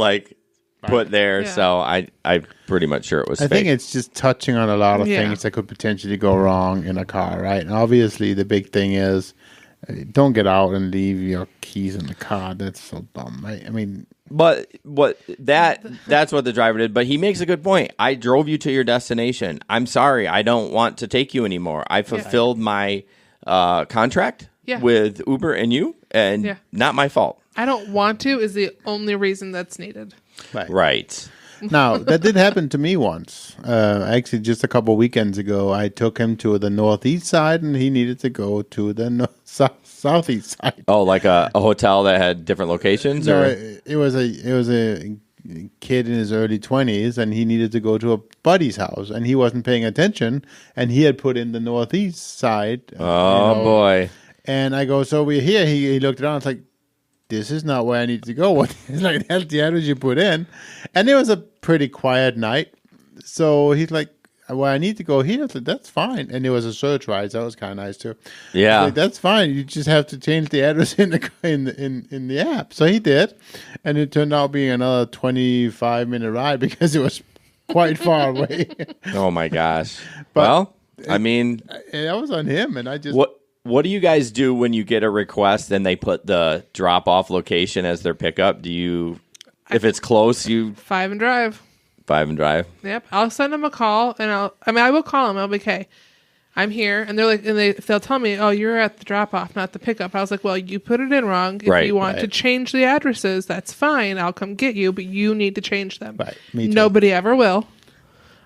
put there, so I pretty much sure it was. I think it's just touching on a lot of things that could potentially go wrong in a car, right? And obviously, the big thing is don't get out and leave your keys in the car. That's so dumb, right? I mean, but that's what the driver did. But he makes a good point. I drove you to your destination. I'm sorry, I don't want to take you anymore. I fulfilled my contract with Uber and you, and not my fault. I don't want to is the only reason that's needed. Right. Now, that did happen to me once. Actually, just a couple of weekends ago, I took him to the northeast side, and he needed to go to the southeast side. Oh, like a hotel that had different locations? No, or? it was a kid in his early 20s, and he needed to go to a buddy's house, and he wasn't paying attention, and he had put in the northeast side. Boy. And I go, so we're here. He looked around, it's like, this is not where I need to go. What is like the address you put in? And it was a pretty quiet night. So he's like, well, I need to go here. I said, that's fine. And it was a search ride, so that was kind of nice too. Yeah. Like, that's fine. You just have to change the address in the app. So he did. And it turned out being another 25-minute ride because it was quite far away. Oh my gosh. Well, I mean, that was on him, and I just What do you guys do when you get a request and they put the drop-off location as their pickup? Do you, if it's close, you 5 and drive? 5 and drive. Yep, I'll send them a call, and I will call them. I'll be, hey, I'm here, and they're like, and they'll tell me, oh, you're at the drop-off, not the pickup. I was like, well, you put it in wrong. If you want to change the addresses, that's fine. I'll come get you, but you need to change them. Right. Me too. Nobody ever will.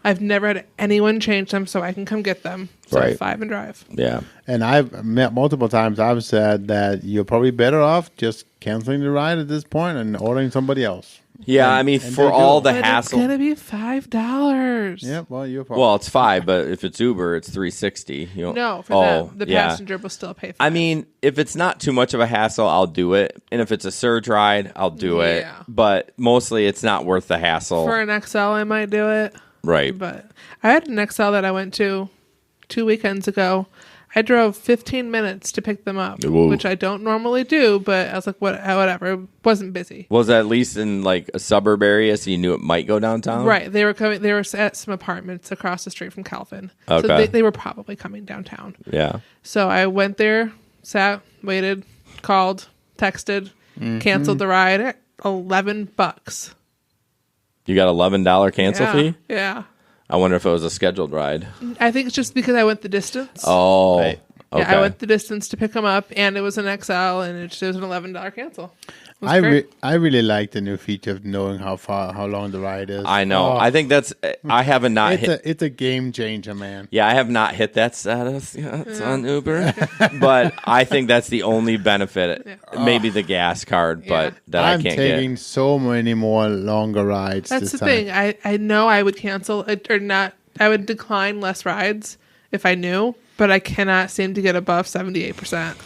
I've never had anyone change them, so I can come get them. So 5 and drive. Yeah. And I've met multiple times, I've said that you're probably better off just canceling the ride at this point and ordering somebody else. Yeah, I mean, for all the hassle. It's going to be $5. Yeah, well, you're probably. Well, it's $5, but if it's Uber, it's $3.60. No, for them. The passenger will still pay $5. I mean, if it's not too much of a hassle, I'll do it. And if it's a surge ride, I'll do it. But mostly, it's not worth the hassle. For an XL, I might do it. Right. But I had an XL that I went to 2 weekends ago. I drove 15 minutes to pick them up, which I don't normally do, but I was like, whatever. It wasn't busy. Was that at least in like a suburb area, so you knew it might go downtown? Right. They were at some apartments across the street from Calvin. Okay. So they were probably coming downtown. Yeah. So I went there, sat, waited, called, texted, canceled the ride. $11. You got $11 cancel fee? Yeah. I wonder if it was a scheduled ride. I think it's just because I went the distance. Oh, right. Okay. Yeah, I went the distance to pick them up, and it was an XL, and it was an $11 cancel. I really like the new feature of knowing how long the ride is. I know. I think that's. I haven't not hit. It's a game changer, man. Yeah, I have not hit that status. It's on Uber, but I think that's the only benefit. Maybe the gas card, but that I can't get. I'm taking so many more longer rides. That's the thing. I know I would cancel it or not. I would decline less rides if I knew, but I cannot seem to get above 78%.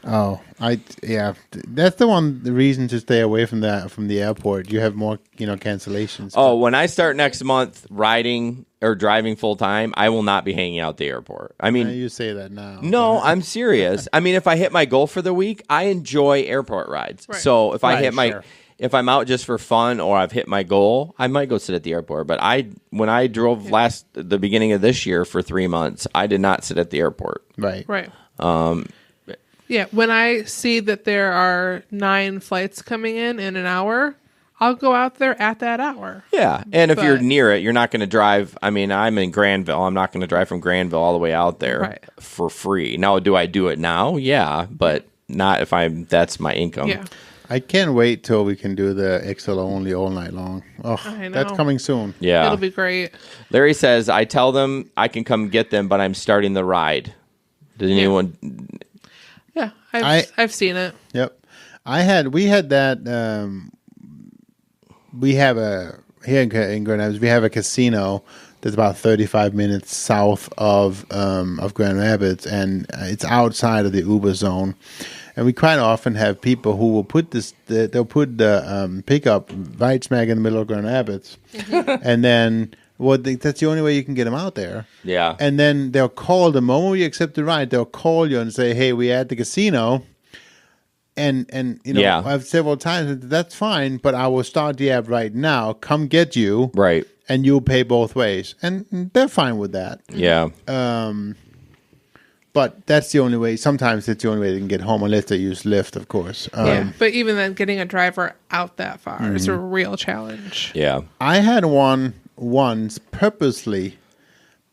Oh, that's the reason to stay away from the airport. You have more, cancellations. Oh, when I start next month riding or driving full time, I will not be hanging out at the airport. I mean, you say that now. No, I'm serious. I mean, if I hit my goal for the week, I enjoy airport rides. Right. So if I hit if I'm out just for fun or I've hit my goal, I might go sit at the airport. But when I drove the beginning of this year for 3 months, I did not sit at the airport. Right. Right. Yeah, when I see that there are 9 flights coming in an hour, I'll go out there at that hour. Yeah, and if you're near it, you're not going to drive. I mean, I'm in Granville. I'm not going to drive from Granville all the way out there for free. Now, do I do it now? Yeah, but not if that's my income. Yeah. I can't wait till we can do the XL only all night long. Oh, that's coming soon. Yeah. It'll be great. Larry says, I tell them I can come get them, but I'm starting the ride. Does anyone... Yeah, I've seen it. Yep, we had that. We have here in Grand Rapids. We have a casino that's about 35 minutes south of Grand Rapids, and it's outside of the Uber zone. And we quite often have people who will put they'll put the pickup right smack in the middle of Grand Rapids, and then. Well, that's the only way you can get them out there. Yeah. And then they'll call the moment you accept the ride. They'll call you and say, "Hey, we're at the casino. And you know, I've several times, that's fine, but I will start the app right now. Come get you. Right. And you'll pay both ways. And they're fine with that. Yeah. But that's the only way. Sometimes it's the only way they can get home, unless they use Lyft, of course. But even then, getting a driver out that far is a real challenge. Yeah. I had one once purposely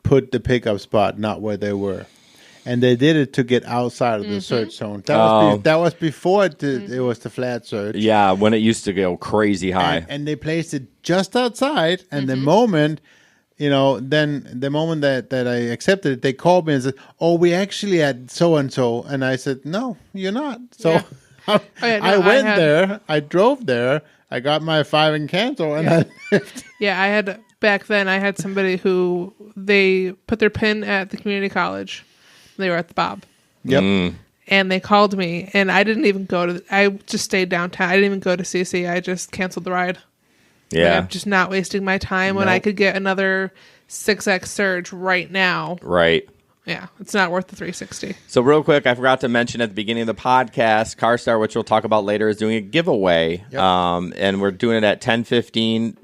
put the pickup spot not where they were. And they did it to get outside of the search zone. That was before it was the flat search. Yeah, when it used to go crazy high. And they placed it just outside. And the moment... You know, then the moment that I accepted it, they called me and said, "Oh, we actually had so-and-so." And I said, "No, you're not." So I went there, I drove there, I got my 5 and cancel, and I left. Yeah, back then I had somebody who they put their PIN at the community college. They were at the Bob. Yep. And they called me, and I didn't even I just stayed downtown. I didn't even go to CC. I just canceled the ride. Yeah. Like, I'm just not wasting my time when I could get another 6X surge right now. Right. Yeah, it's not worth the 360. So real quick, I forgot to mention at the beginning of the podcast, CarStar, which we'll talk about later, is doing a giveaway. Yep. And we're doing it at 10:15.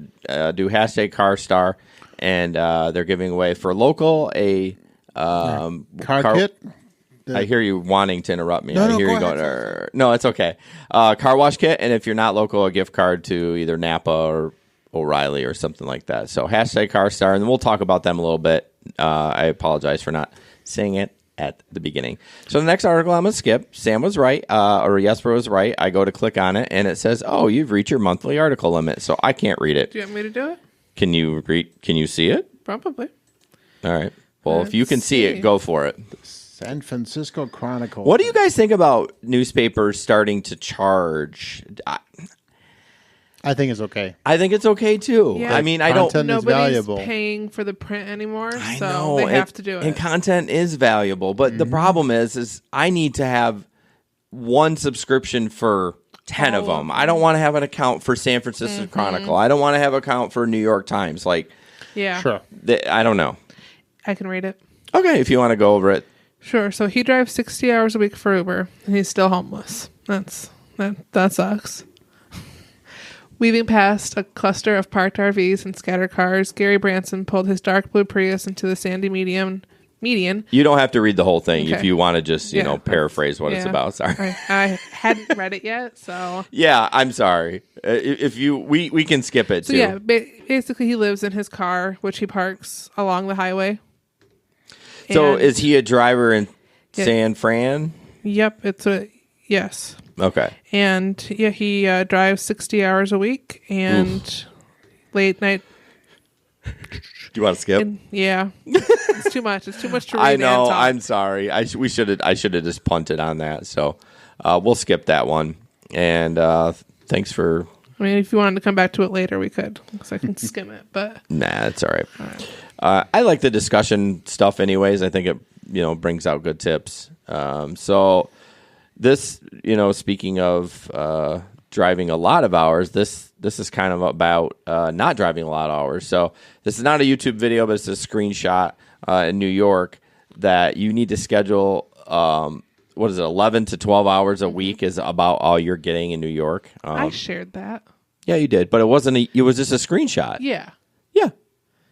Do hashtag CarStar. And they're giving away for local a car kit. I hear you wanting to interrupt me. No, I no, hear go you ahead. going, no, it's okay. Car wash kit, and if you're not local, a gift card to either Napa or O'Reilly or something like that. So hashtag CarStar, and we'll talk about them a little bit. I apologize for not saying it at the beginning. So the next article I'm going to skip. Sam was right, or Jesper was right. I go to click on it, and it says, "Oh, you've reached your monthly article limit." So I can't read it. Do you want me to do it? Can you read? Can you see it? Probably. All right. Well, if you can see it, go for it. San Francisco Chronicle. What do you guys think about newspapers starting to charge? I think it's okay. I think it's okay too. Yeah. I mean, I don't. Content is valuable. Paying for the print anymore, I so know, they have to do it. And content is valuable, but the problem is I need to have one subscription for 10 of them. I don't want to have an account for San Francisco Chronicle. I don't want to have an account for New York Times. Like, yeah, sure. I don't know. I can read it. Okay, if you want to go over it. Sure. So he drives 60 hours a week for Uber, and he's still homeless. That sucks. Weaving past a cluster of parked RVs and scattered cars, Gary Branson pulled his dark blue Prius into the sandy median. You don't have to read the whole thing Okay. if you want to just, paraphrase what it's about. Sorry. I hadn't read it yet, so. Yeah, I'm sorry. If we can skip it, So too. yeah, basically he lives in his car, which he parks along the highway. So And- is he a driver in Yeah. San Fran? Yep, yes. Okay. And yeah, he drives 60 hours a week and late night. Do you want to skip? Yeah, it's too much. It's too much to read. I know. and talk. I'm sorry. I should have just punted on that. So we'll skip that one. And thanks for. I mean, if you wanted to come back to it later, we could, because I can skim it. But Nah, it's all right. I like the discussion stuff, anyways. I think it brings out good tips. So this, speaking of driving a lot of hours, this is kind of about not driving a lot of hours. So this is not a YouTube video, but it's a screenshot in New York that you need to schedule. 11 to 12 hours a week is about all you're getting in New York. I shared that. Yeah, you did, but it wasn't. It was just a screenshot. Yeah. Yeah.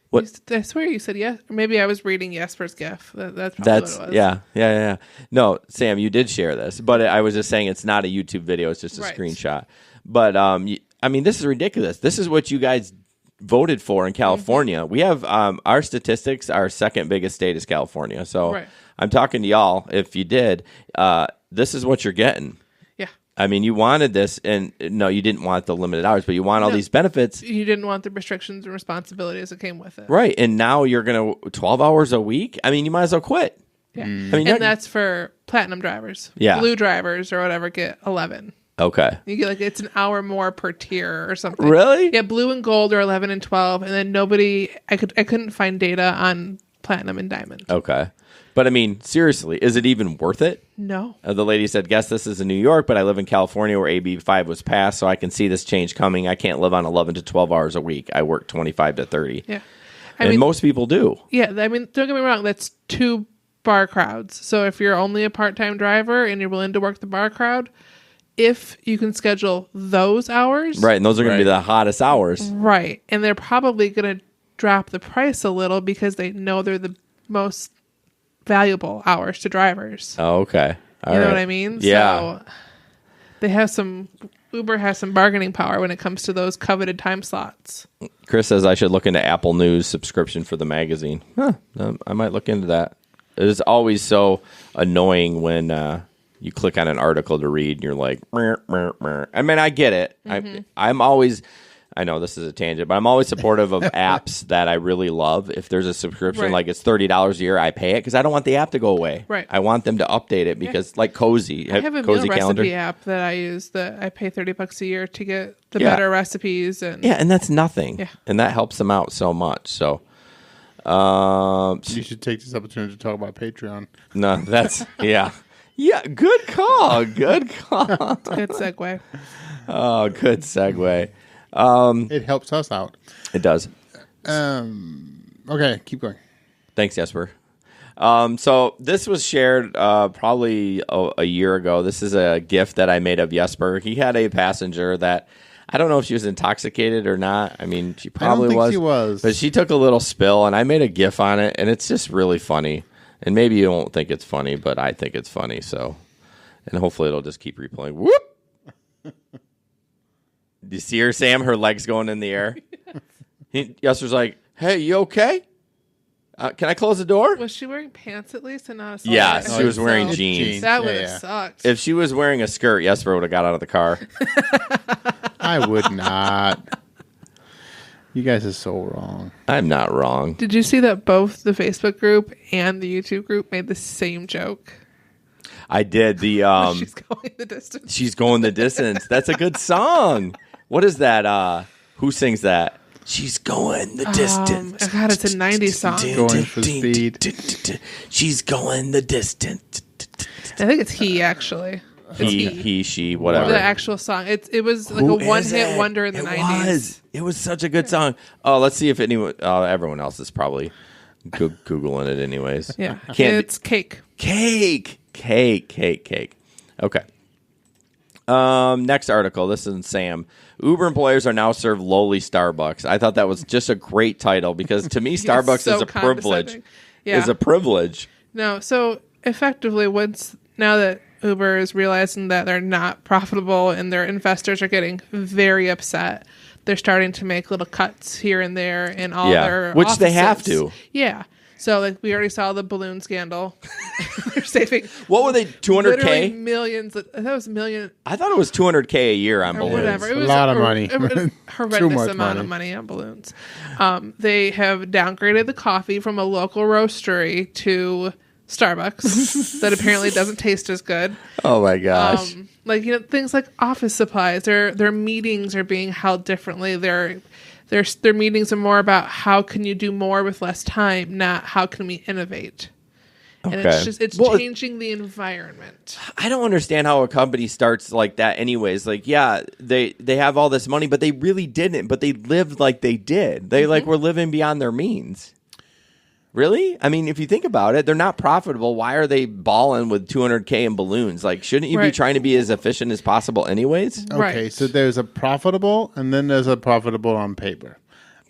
What? I swear you said yes. Or maybe I was reading Jesper's GIF. That's probably what it was. Yeah. No, Sam, you did share this, but I was just saying it's not a YouTube video; it's just a Right. screenshot. But I mean, this is ridiculous. This is what you guys voted for in California. We have our statistics. Our second biggest state is California. So Right. I'm talking to y'all. If you did, this is what you're getting. Yeah. I mean, you wanted this, and no, you didn't want the limited hours, but you want all these benefits. You didn't want the restrictions and responsibilities that came with it. Right. And now you're going to 12 hours a week. I mean, you might as well quit. Yeah. I mean, And that's for platinum drivers. Yeah. Blue drivers or whatever get 11. okay. You get it's an hour more per tier or something. Really? Yeah, blue and gold are 11 and 12, and then I couldn't find data on platinum and diamond. Okay. But I mean, seriously, is it even worth it? No. The lady said, guess this is in New York, but I live in California where AB 5 was passed, so I can see this change coming. I can't live on 11 to 12 hours a week. I work 25 to 30. Yeah. And most people do. Yeah, I mean, don't get me wrong, that's 2 bar crowds. So if you're only a part-time driver and you're willing to work the bar crowd, if you can schedule those hours. Right, and those are going to be the hottest hours. Right, and they're probably going to drop the price a little because they know they're the most valuable hours to drivers. Oh, okay. You know what I mean? Yeah. So they have Uber has some bargaining power when it comes to those coveted time slots. Chris says I should look into Apple News subscription for the magazine. I might look into that. It is always so annoying when you click on an article to read and you're like, meh, meh, meh. I mean, I get it. I'm always, I know this is a tangent, but I'm always supportive of apps that I really love. If there's a subscription, like it's $30 a year, I pay it because I don't want the app to go away. Right. I want them to update it because like Cozy. I have a Cozy meal calendar. recipe app that I use that I pay $30 a year to get the better recipes. And that's nothing. Yeah. And that helps them out so much. So you should take this opportunity to talk about Patreon. No, that's, yeah. Yeah, good call. Good call. Good segue. Oh, good segue. It helps us out. It does. Okay, keep going. Thanks, Jesper. So this was shared probably a year ago. This is a gift that I made of Jesper. He had a passenger that I don't know if she was intoxicated or not. I mean, she probably she was. But she took a little spill, and I made a GIF on it, and it's just really funny. And maybe you won't think it's funny, but I think it's funny. So, and hopefully it'll just keep replaying. Whoop! Do you see her, Sam? Her legs going in the air. Jesper's like, "Hey, you okay? Can I close the door?" Was she wearing pants at least and not a skirt? Yeah, she was wearing jeans. That would have sucked. If she was wearing a skirt, Jesper would have got out of the car. I would not. You guys are so wrong. I'm not wrong. Did you see that both the Facebook group and the YouTube group made the same joke? I did. She's going the distance. She's going the distance. That's a good song. What is that? Who sings that? She's going the distance. God, it's a 90s song. Going for speed. She's going the distance. I think it's he, actually. He, she, whatever. The actual song. It was like a one-hit wonder in the 90s. It was such a good song. Oh, let's see if everyone else is probably Googling it anyways. Yeah. It's Cake. Cake. Okay. Next article. This is Sam. Uber employers are now served lowly Starbucks. I thought that was just a great title because to me, Starbucks is a privilege. Yeah. Is a privilege. No, so effectively, now that Uber is realizing that they're not profitable and their investors are getting very upset, they're starting to make little cuts here and there in all their which offices. They have to. Yeah. So like we already saw the balloon scandal. They're saving. What were they? 200K? Millions. That was a million. I thought it was 200K a year on balloons. Whatever. It was a lot of money. It was a horrendous amount of money on balloons. They have downgraded the coffee from a local roastery to Starbucks that apparently doesn't taste as good. Oh my gosh. Things like office supplies, their meetings are being held differently. Their meetings are more about how can you do more with less time, not how can we innovate. And it's changing the environment. I don't understand how a company starts like that anyways. Like, yeah, they have all this money, but they really didn't. But they lived like they did. They were living beyond their means. Really? I mean, if you think about it, they're not profitable. Why are they balling with 200K in balloons? Like, shouldn't you be trying to be as efficient as possible anyways? Okay, so there's a profitable and then there's a profitable on paper.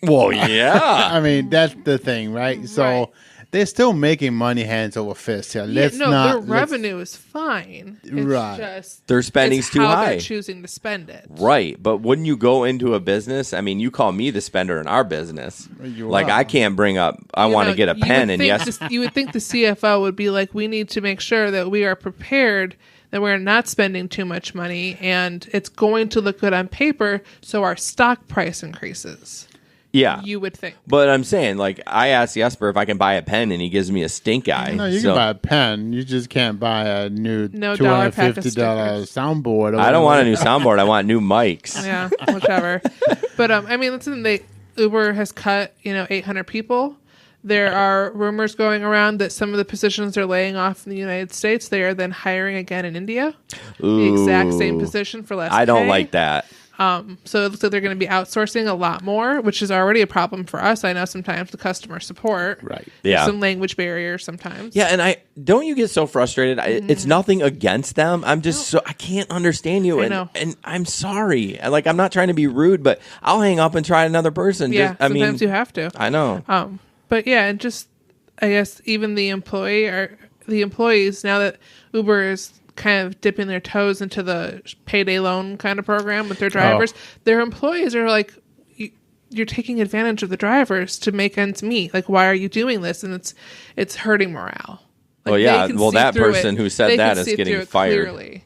Well, yeah. I mean, that's the thing, right? So they're still making money hands over fist here. Their revenue is fine. It's just their spending's too high. They're choosing to spend it. Right, but when you go into a business, I mean, you call me the spender in our business. I can't bring up. I want to get a pen, and you would think the CFO would be like, we need to make sure that we are prepared, that we're not spending too much money, and it's going to look good on paper, so our stock price increases. Yeah. You would think. But I'm saying, I asked Jesper if I can buy a pen, and he gives me a stink eye. No, you can buy a pen. You just can't buy a new $250 soundboard. I don't want a new soundboard. I want new mics. Yeah, whichever. But, listen, Uber has cut, 800 people. There are rumors going around that some of the positions they're laying off in the United States, they are then hiring again in India. Ooh, the exact same position for less I don't pay. like that. So it looks like they're going to be outsourcing a lot more, which is already a problem for us. I know sometimes the customer support. Right. There's some language barriers sometimes. Yeah, and don't you get so frustrated? It's nothing against them. I'm just I can't understand you. I know. And I'm sorry. I'm not trying to be rude, but I'll hang up and try another person. Yeah, sometimes you have to. I know. But yeah, and just, I guess, even the employees, now that Uber is kind of dipping their toes into the payday loan kind of program with their drivers, their employees are like, you're taking advantage of the drivers to make ends meet. Like, why are you doing this? And it's hurting morale. That person who said that is getting fired. Clearly.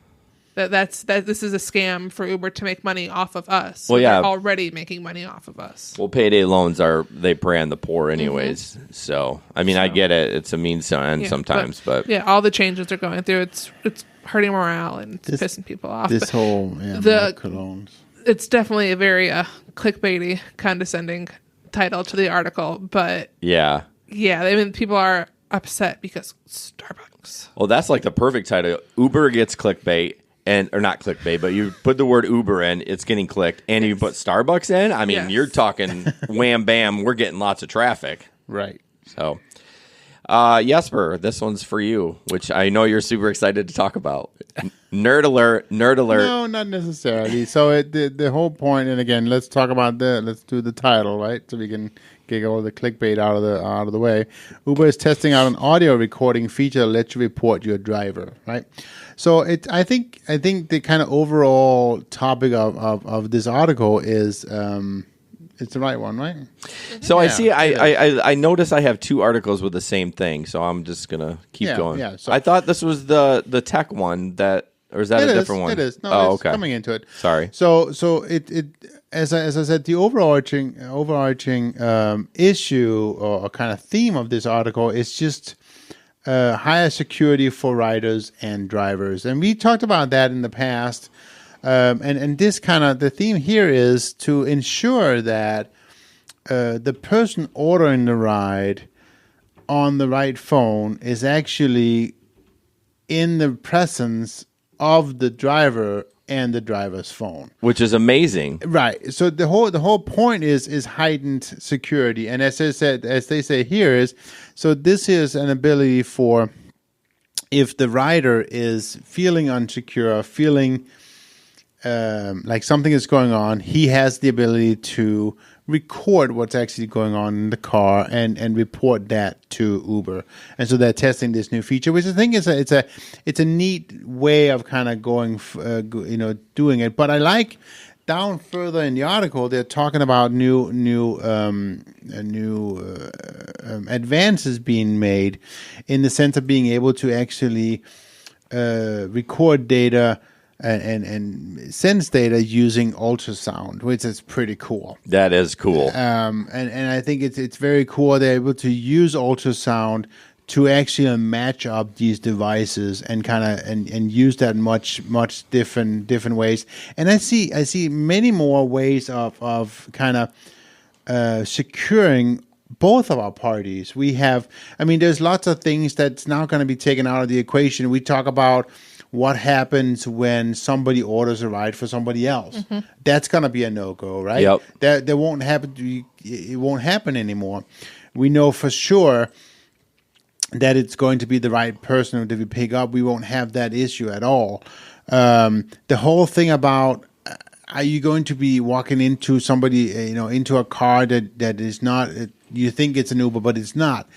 That this is a scam for Uber to make money off of us. They're already making money off of us. Well, payday loans they prey on the poor anyways. So I get it. It's a means to end sometimes, but yeah, all the changes they're going through, it's hurting morale and it's pissing people off. This whole colognes. It's definitely a very clickbaity, condescending title to the article, but yeah, I mean, people are upset because Starbucks. Well, that's like the perfect title. Uber gets clickbait. Or not clickbait, but you put the word Uber in, it's getting clicked, and you put Starbucks in. I mean, you're talking wham bam. We're getting lots of traffic, right? So, Jesper, this one's for you, which I know you're super excited to talk about. Nerd alert! No, not necessarily. So the whole point, and again, let's do the title, right? So we can get all the clickbait out of the way. Uber is testing out an audio recording feature that lets you report your driver, right? So I think the kind of overall topic of this article is it's the right one, right? So I see. I notice I have two articles with the same thing, so I'm just gonna keep going. Yeah. So I thought this was the tech one or is that a different one? It is. No, it's coming into it. Sorry. So it as I said, the overarching issue or kind of theme of this article is just higher security for riders and drivers, and we talked about that in the past. And this kind of the theme here is to ensure that the person ordering the ride on the right phone is actually in the presence of the driver and the driver's phone, which is amazing, right? So the whole point is heightened security, and as they say here is, so this is an ability for if the rider is feeling insecure, feeling like something is going on, he has the ability to record what's actually going on in the car and report that to Uber. And so they're testing this new feature, which I think is it's a neat way of kind of going, doing it. But I like down further in the article, they're talking about new advances being made in the sense of being able to actually record data and sense data using ultrasound, which is pretty cool. That is cool. And I think it's very cool they're able to use ultrasound to actually match up these devices and kind of and use that much different ways. And I see many more ways of kind of securing both of our parties. There's lots of things that's now going to be taken out of the equation. We talk about what happens when somebody orders a ride for somebody else. Mm-hmm. That's going to be a no-go, right? Yep. That won't happen. It won't happen anymore. We know for sure that it's going to be the right person that we pick up. We won't have that issue at all. The whole thing about are you going to be walking into somebody, into a car that is not, you think it's an Uber, but it's not.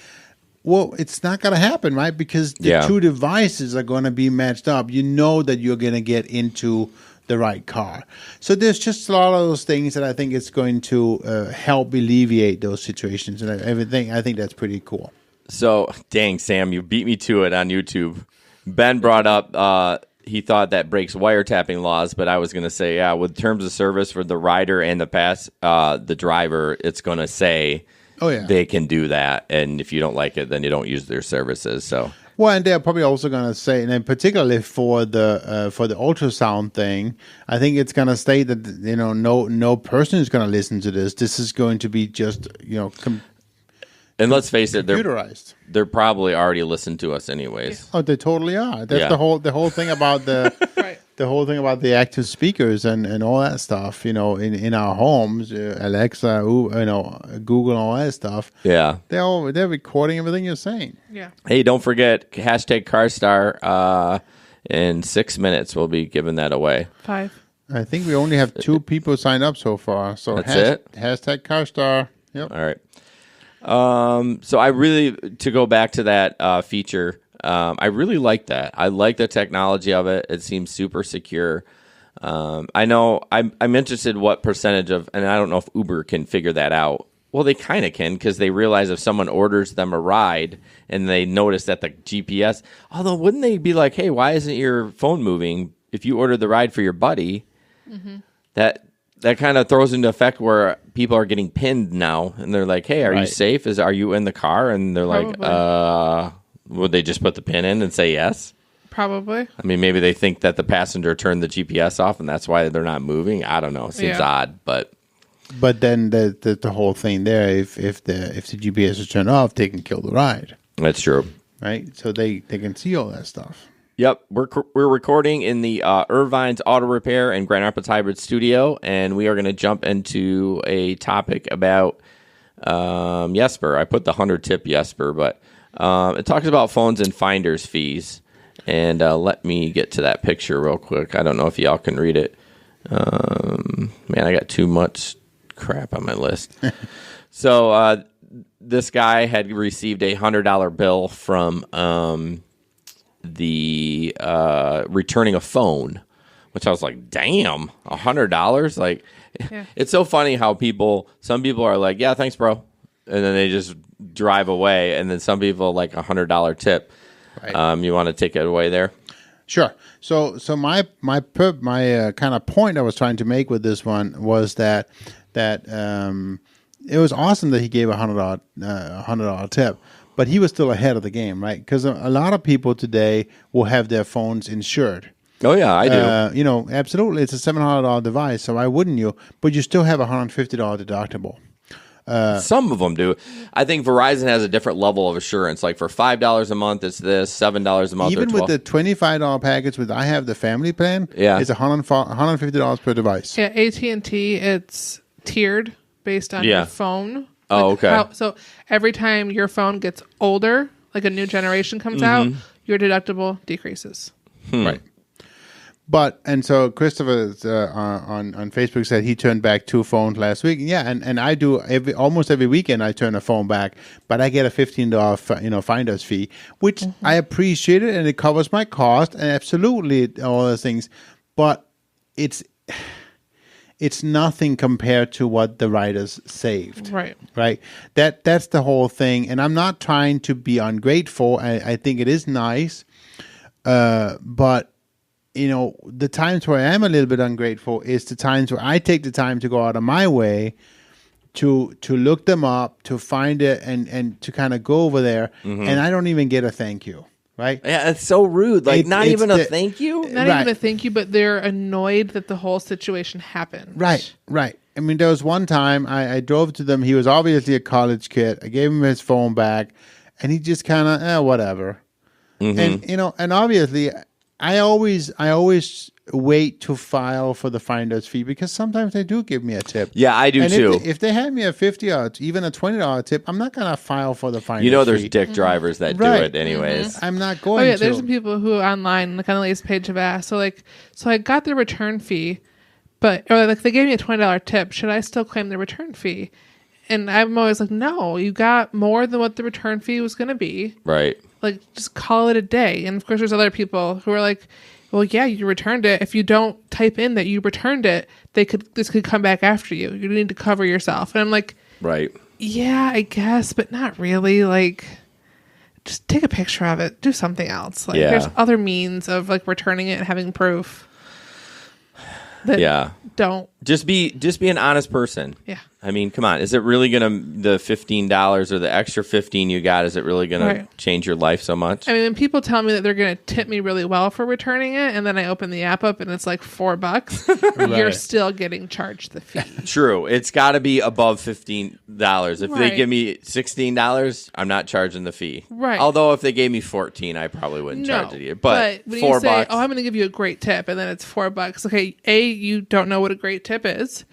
Well, it's not going to happen, right? Because the two devices are going to be matched up. You know that you're going to get into the right car. So there's just a lot of those things that I think it's going to help alleviate those situations and everything. I think that's pretty cool. So, dang, Sam, you beat me to it on YouTube. Ben brought up he thought that breaks wiretapping laws, but I was going to say, with terms of service for the rider and the driver, it's going to say they can do that. And if you don't like it, then you don't use their services. So, well, and they're probably also going to say, and then particularly for the ultrasound thing, I think it's going to state that no person is going to listen to this. This is going to be just and let's face it, computerized. They're probably already listened to us anyways. Oh, they totally are. That's the whole thing about the the whole thing about the active speakers and all that stuff, in our homes, Alexa, Google, all that stuff. Yeah. They're recording everything you're saying. Yeah. Hey, don't forget, #CarStar. In 6 minutes, we'll be giving that away. 5. I think we only have 2 people signed up so far. So that's it? #CarStar. Yep. All right. So I really, to go back to that feature, I really like that. I like the technology of it. It seems super secure. I know I'm interested what percentage of, and I don't know if Uber can figure that out. Well, they kind of can, because they realize if someone orders them a ride and they notice that the GPS, although wouldn't they be like, hey, why isn't your phone moving if you ordered the ride for your buddy? Mm-hmm. That kind of throws into effect where people are getting pinned now, and they're like, hey, are you safe? Are you in the car? And they're like, would they just put the pin in and say yes? Probably. I mean, maybe they think that the passenger turned the GPS off and that's why they're not moving. I don't know. It seems odd, but... But then the whole thing there, if the GPS is turned off, they can kill the ride. That's true, right? So they can see all that stuff. Yep, we're recording in the Irvine's Auto Repair and Grand Rapids Hybrid Studio, and we are going to jump into a topic about Jesper. I put the 100 tip Jesper, but it talks about phones and finder's fees. And let me get to that picture real quick. I don't know if y'all can read it. Man, I got too much crap on my list. So this guy had received a $100 bill from the returning a phone, which I was like, damn, $100? Like, it's so funny how some people are like, yeah, thanks, bro. And then they just drive away. And then some people like $100 tip. Right. You want to take it away there? Sure. So my kind of point I was trying to make with this one was that it was awesome that he gave a $100 tip, but he was still ahead of the game, right? Because a lot of people today will have their phones insured. Oh yeah, I do. Absolutely, it's a $700 device, so why wouldn't you? But you still have a $150 deductible. Some of them do. I think Verizon has a different level of assurance. Like for $5 a month, it's this. $7 a month. Even with the $25 package, I have the family plan. Yeah, it's $150 per device. Yeah, AT&T, it's tiered based on your phone. Oh, okay. So every time your phone gets older, like a new generation comes out, your deductible decreases. Right. And so Christopher on Facebook said he turned back 2 phones last week. Yeah, and I do almost every weekend. I turn a phone back, but I get a $15 finder's fee, which I appreciate it, and it covers my cost and absolutely all those things. But it's nothing compared to what the riders saved. Right. That's the whole thing. And I'm not trying to be ungrateful. I think it is nice, but. The times where I am a little bit ungrateful is the times where I take the time to go out of my way to look them up, to find it, and to kind of go over there, and I don't even get a thank you, right? Yeah, it's so rude. Like, not even a thank you? Not even a thank you, but they're annoyed that the whole situation happened. Right. I mean, there was one time I drove to them. He was obviously a college kid. I gave him his phone back, and he just kind of, whatever. And, and obviously... I always wait to file for the finder's fee because sometimes they do give me a tip. Yeah, I do too. If they hand me a $50 or even a $20 tip, I'm not going to file for the finder's fee. There's dick drivers that do it anyways. I'm not going to. There's some people who online, like on the latest page, have asked. So I got the return fee, they gave me a $20 tip. Should I still claim the return fee? And I'm always like, no, you got more than what the return fee was going to be. Right. Like, just call it a day. And of course, there's other people who are like, well, yeah, you returned it. If you don't type in that you returned it, this could come back after you. You need to cover yourself. And I'm like, right. Yeah, I guess, but not really. Like, just take a picture of it. Do something else. Like, there's other means of like returning it and having proof. Don't. Just be an honest person. Yeah. I mean, come on. Is it really going to, the $15 or the extra $15 you got, is it really going to change your life so much? I mean, when people tell me that they're going to tip me really well for returning it, and then I open the app up and it's like $4, you're still getting charged the fee. True. It's got to be above $15. If they give me $16, I'm not charging the fee. Right. Although if they gave me $14, I probably wouldn't charge it either. But when $4, you say, "Oh, I'm going to give you a great tip," and then it's $4, okay, A, you don't know what a great tip is,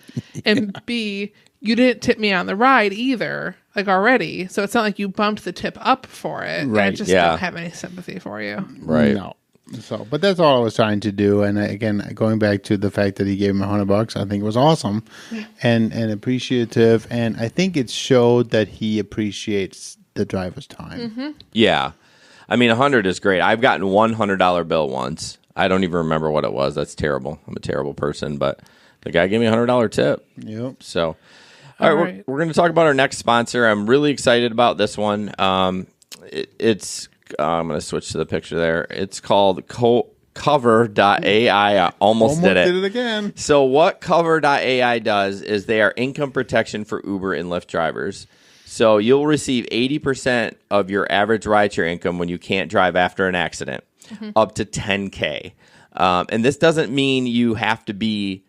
and B, you didn't tip me on the ride either, like already. So it's not like you bumped the tip up for it. Right. I just don't have any sympathy for you. Right. No. So, but that's all I was trying to do. And again, going back to the fact that he gave him $100, I think it was awesome and appreciative. And I think it showed that he appreciates the driver's time. Mm-hmm. Yeah. I mean, 100 is great. I've gotten $100 bill once. I don't even remember what it was. That's terrible. I'm a terrible person, but the guy gave me a $100 tip. Yep. So, all right. We're going to talk about our next sponsor. I'm really excited about this one. It's I'm going to switch to the picture there. It's called Kover.ai. I almost did it again. So what Kover.ai does is they are income protection for Uber and Lyft drivers. So you'll receive 80% of your average rideshare income when you can't drive after an accident, up to $10K. And this doesn't mean you have to be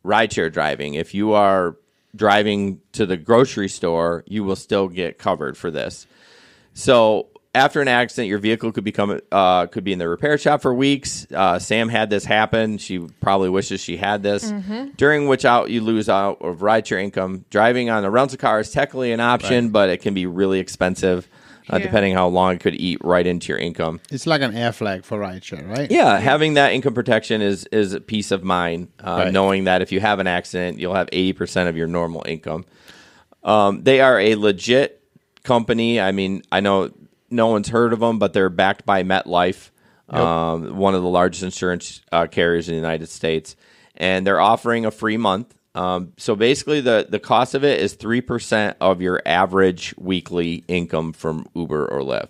rideshare driving. If you are driving to the grocery store, you will still get covered for this. So after an accident, your vehicle could be in the repair shop for weeks. Sam had this happen. She probably wishes she had this. During which you lose out of rideshare income. Driving on a rental car is technically an option, but it can be really expensive. Depending how long it could eat right into your income. It's like an air flag for rideshare, right? Yeah, having that income protection is a peace of mind, knowing that if you have an accident, you'll have 80% of your normal income. They are a legit company. I mean, I know no one's heard of them, but they're backed by MetLife, one of the largest insurance carriers in the United States. And they're offering a free month. So basically, the cost of it is 3% of your average weekly income from Uber or Lyft.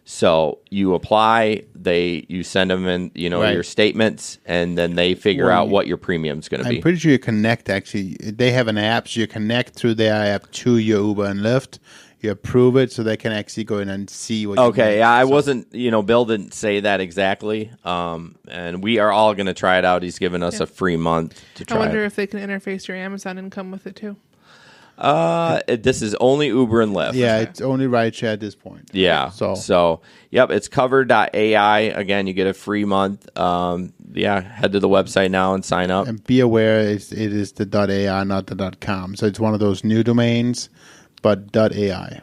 So you apply, you send them in, your statements, and then they figure out what your premium's going to be. I'm pretty sure you connect. Actually, they have an app, so you connect through their app to your Uber and Lyft. You approve it, so they can actually go in and see what. Okay, yeah, I wasn't. Bill didn't say that exactly, and we are all going to try it out. He's given us a free month to try. I wonder if they can interface your Amazon income with it too. This is only Uber and Lyft. Yeah, it's only rideshare at this point. Yeah. So yep, it's Kover.ai. Again, you get a free month. Head to the website now and sign up. And be aware, it is the .ai, not the .com. So it's one of those new domains. But .ai.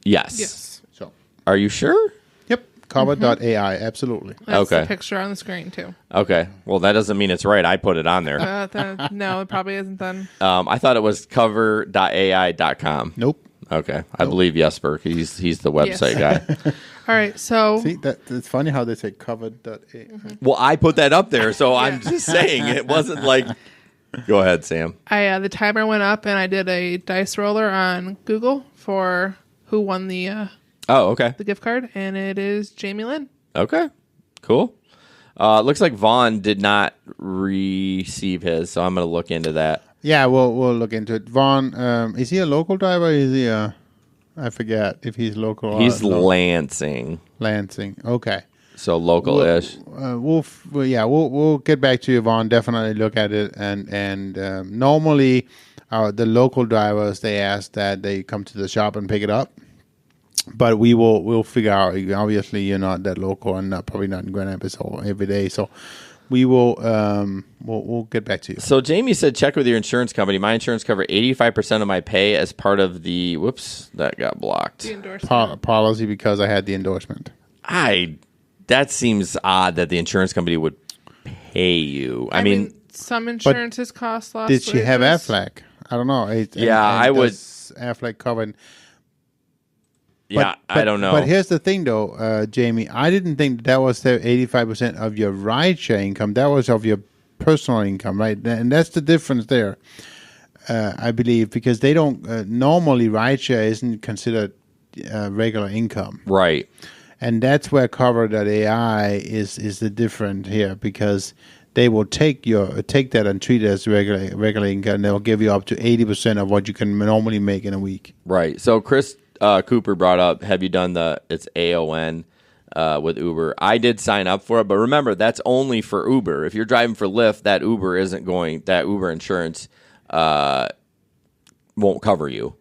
Yes. So, are you sure? Yep. Kover.ai. Absolutely. That's the picture on the screen too. Okay. Well, that doesn't mean it's right. I put it on there. No, it probably isn't then. I thought it was Kover.ai.com. Nope. Okay. I believe Jesper. He's the website guy. All right. So see it's funny how they say Kover.ai. Well, I put that up there, so I'm just saying it wasn't like. Go ahead, Sam. The timer went up, and I did a dice roller on Google for who won the the gift card, and it is Jamie Lynn. Okay, cool. Looks like Vaughn did not receive his, so I'm going to look into that. Yeah, we'll look into it. Vaughn, is he a local driver? Is he I forget if he's local. He's Lansing. Lansing. Okay. So local-ish. We'll get back to you, Vaughn. Definitely look at it. And normally, the local drivers, they ask that they come to the shop and pick it up. But we'll figure out. Obviously, you're not that local and probably not in Grand Rapids every day. So we will we'll get back to you. So Jamie said, check with your insurance company. My insurance covered 85% of my pay as part of the that got blocked. The endorsement. Policy because I had the endorsement. That seems odd that the insurance company would pay you. I mean, some insurances cost loss. Did she have Aflac? I don't know. I would. Aflac covered. Yeah, I don't know. But here's the thing, though, Jamie. I didn't think that was the 85% of your rideshare income. That was of your personal income, right? And that's the difference there, I believe, because they don't normally rideshare isn't considered regular income, right? And that's where Kover.ai is the different here, because they will take that and treat it as regular income, and they'll give you up to 80% of what you can normally make in a week. Right. So Chris Cooper brought up, have you done it's AON with Uber? I did sign up for it, but remember, that's only for Uber. If you're driving for Lyft, that Uber insurance won't cover you.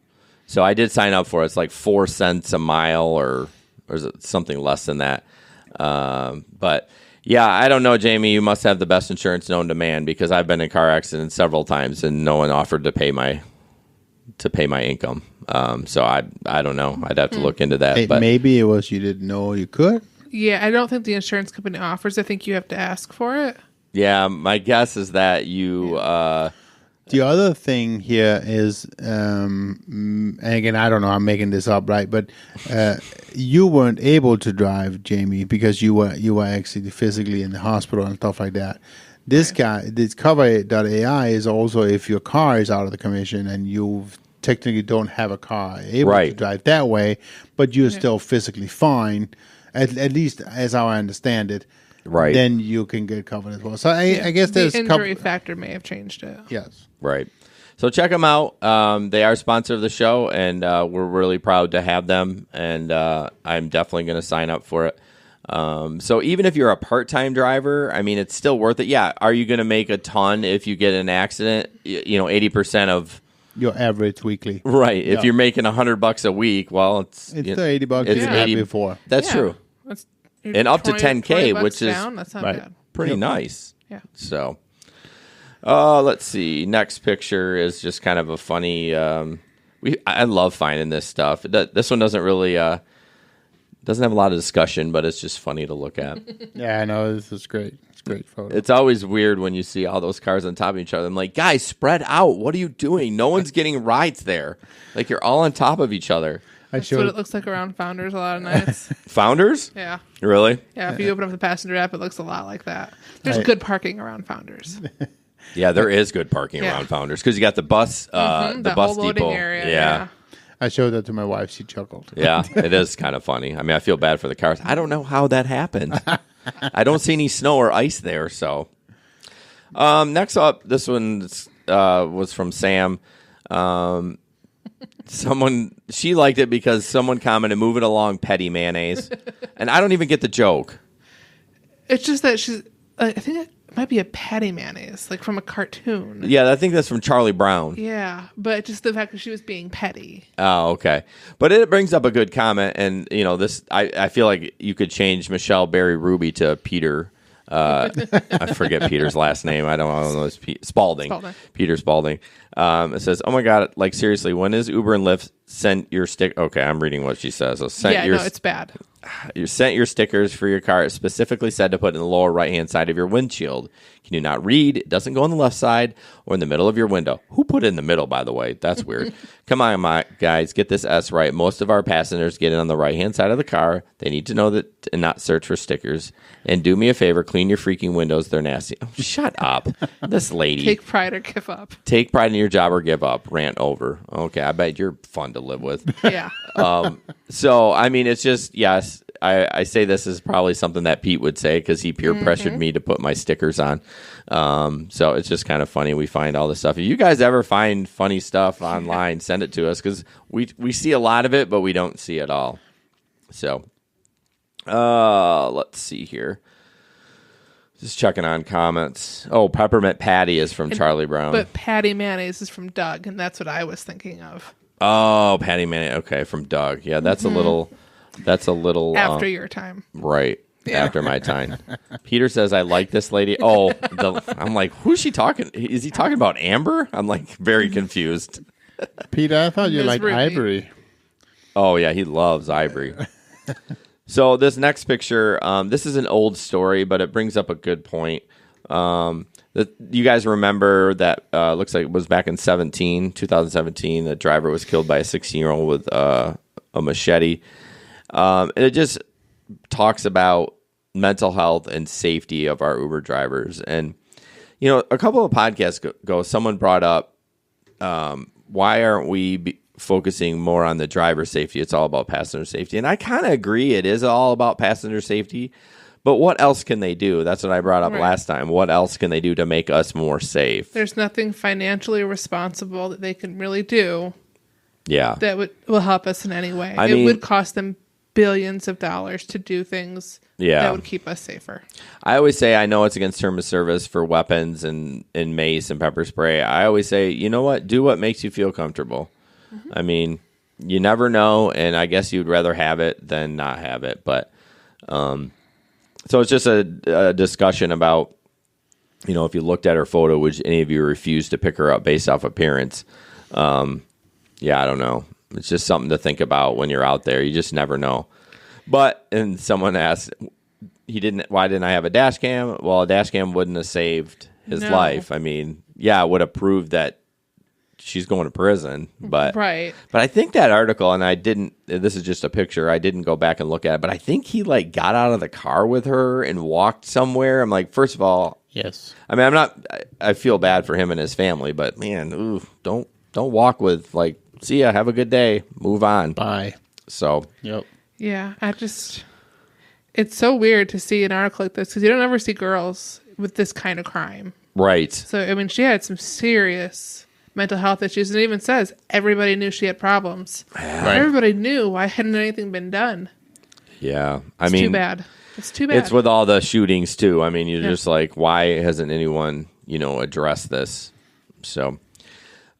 So I did sign up for it. It's like 4 cents a mile or is it something less than that? But yeah, I don't know, Jamie. You must have the best insurance known to man, because I've been in car accidents several times and no one offered to pay my income. So I don't know. I'd have to look into that. But maybe it was you didn't know you could. Yeah, I don't think the insurance company offers. I think you have to ask for it. Yeah, my guess is that you. The other thing here is, and again, I don't know, I'm making this up, right? But you weren't able to drive, Jamie, because you were actually physically in the hospital and stuff like that. This Kover.ai is also if your car is out of the commission and you technically don't have a car able to drive that way, but you're still physically fine, at least as I understand it. Right. Then you can get covered as well. So I guess there's the injury factor may have changed it. Yes. Right. So check them out. They are a sponsor of the show, and we're really proud to have them. And I'm definitely going to sign up for it. So even if you're a part-time driver, I mean, it's still worth it. Yeah. Are you going to make a ton if you get in an accident? 80% of your average weekly. Right. If you're making $100 a week, well, it's the $80 you had before. That's true. And up to 10K, which is that's not bad. Pretty nice. Yeah. So, let's see. Next picture is just kind of a funny. I love finding this stuff. This one doesn't really doesn't have a lot of discussion, but it's just funny to look at. Yeah, I know. This is great. It's a great photo. It's always weird when you see all those cars on top of each other. I'm like, guys, spread out. What are you doing? No one's getting rides there. Like, you're all on top of each other. That's what it looks like around Founders a lot of nights. Founders? Yeah. Really? Yeah, if you open up the passenger app, it looks a lot like that. There's good parking around Founders. Yeah, there is good parking around Founders because you got the bus, the bus depot. Area, yeah. I showed that to my wife. She chuckled. Yeah, it is kind of funny. I mean, I feel bad for the cars. I don't know how that happened. I don't see any snow or ice there. So, next up, this one was from Sam. She liked it because someone commented, "Move it along, petty mayonnaise," and I don't even get the joke. It's just that I think it might be a patty mayonnaise, like from a cartoon. Yeah, I think that's from Charlie Brown. Yeah, but just the fact that she was being petty. Oh, okay. But it brings up a good comment, and this I feel like you could change Michelle Berry Ruby to Peter. I forget Peter's last name. I don't know. It's Spalding. Peter Spalding. It says, "Oh my God! Like seriously, when is Uber and Lyft sent your stick?" Okay, I'm reading what she says. So it's bad. You sent your stickers for your car. It specifically said to put in the lower right-hand side of your windshield. Can you not read? It doesn't go on the left side or in the middle of your window. Who put it in the middle, by the way? That's weird. Come on, guys. Get this S right. Most of our passengers get in on the right-hand side of the car. They need to know that and not search for stickers. And do me a favor. Clean your freaking windows. They're nasty. Oh, shut up. This lady. Take pride or give up. Take pride in your job or give up. Rant over. Okay, I bet you're fun to live with. Yeah. So, I mean, it's just, yes, I say this is probably something that Pete would say because he peer pressured me to put my stickers on. So it's just kind of funny. We find all this stuff. If you guys ever find funny stuff online, send it to us because we see a lot of it, but we don't see it all. So, let's see here. Just checking on comments. Oh, Peppermint Patty is from Charlie Brown. But Patty Mayonnaise is from Doug, and that's what I was thinking of. Oh, Patty Mayonnaise. Okay, from Doug. Yeah, that's a little... That's a little... After your time. Right. Yeah. After my time. Peter says, I like this lady. Oh, I'm like, who's she talking? Is he talking about Amber? I'm like very confused. Peter, I thought you liked Ivory. Oh, yeah, he loves Ivory. So this next picture, this is an old story, but it brings up a good point. You guys remember that looks like it was back in 2017, the driver was killed by a 16-year-old with a machete. And it just talks about mental health and safety of our Uber drivers. And, a couple of podcasts ago, someone brought up, why aren't we focusing more on the driver safety? It's all about passenger safety. And I kind of agree. It is all about passenger safety. But what else can they do? That's what I brought up last time. What else can they do to make us more safe? There's nothing financially responsible that they can really do. Yeah. That will help us in any way. I it mean, would cost them billions of dollars to do things that would keep us safer. I always say, I know it's against term of service for weapons and mace and pepper spray. I always say, you know what? Do what makes you feel comfortable. Mm-hmm. I mean, you never know, and I guess you'd rather have it than not have it. But so it's just a discussion about, if you looked at her photo, would any of you refuse to pick her up based off appearance? Yeah, I don't know. It's just something to think about when you're out there. You just never know. And someone asked, why didn't I have a dash cam? Well, a dash cam wouldn't have saved his life. I mean, it would have proved that she's going to prison. But I think that article, and this is just a picture, I didn't go back and look at it, but I think he got out of the car with her and walked somewhere. I'm like, first of all, yes. I mean, I feel bad for him and his family, but man, don't walk with see ya, have a good day, move on. Bye. So, yep. Yeah, it's so weird to see an article like this because you don't ever see girls with this kind of crime. Right. So, I mean, she had some serious mental health issues, and it even says everybody knew she had problems. Right. Everybody knew. Why hadn't anything been done? Yeah. It's too bad. It's too bad. It's with all the shootings, too. I mean, you're just like, why hasn't anyone, addressed this? So...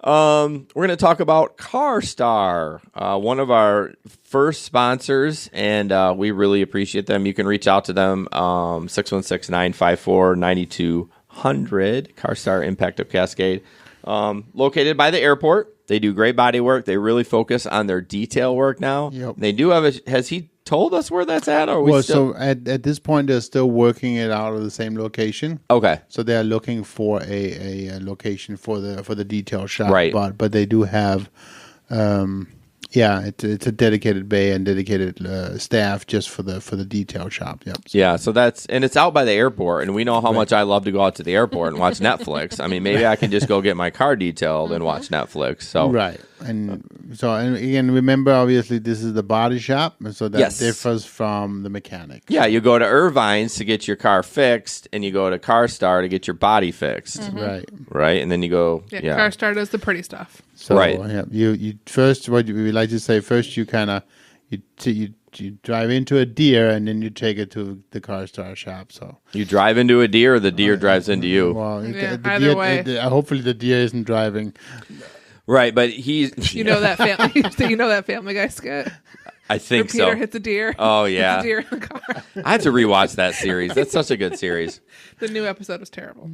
we're going to talk about CarStar, one of our first sponsors, and we really appreciate them. You can reach out to them, 616-954-9200, CarStar Impact of Cascade, located by the airport. They do great body work. They really focus on their detail work now. Yep. They do have has he told us where that's at? Or so at this point, they're still working it out of the same location. Okay. So they're looking for a location for the detail shop. Right. But they do have, it's a dedicated bay and dedicated staff just for the detail shop. Yep. Yeah. So it's out by the airport, and we know how much I love to go out to the airport and watch Netflix. I mean, maybe I can just go get my car detailed and watch Netflix. So right. And again, remember, obviously, this is the body shop, so that differs from the mechanic. Yeah, you go to Irvine's to get your car fixed, and you go to CarStar to get your body fixed. Mm-hmm. Right, and then you go. Yeah, CarStar does the pretty stuff. So, yeah, you first, what we like to say, first you kind of you drive into a deer, and then you take it to the CarStar shop. So you drive into a deer, or the deer drives into you. Well, either way. Hopefully the deer isn't driving. Right, but he's... You know that Family Guy skit? I think so. Peter hits a deer. Oh, yeah. Hits a deer in the car. I have to rewatch that series. That's such a good series. The new episode was terrible.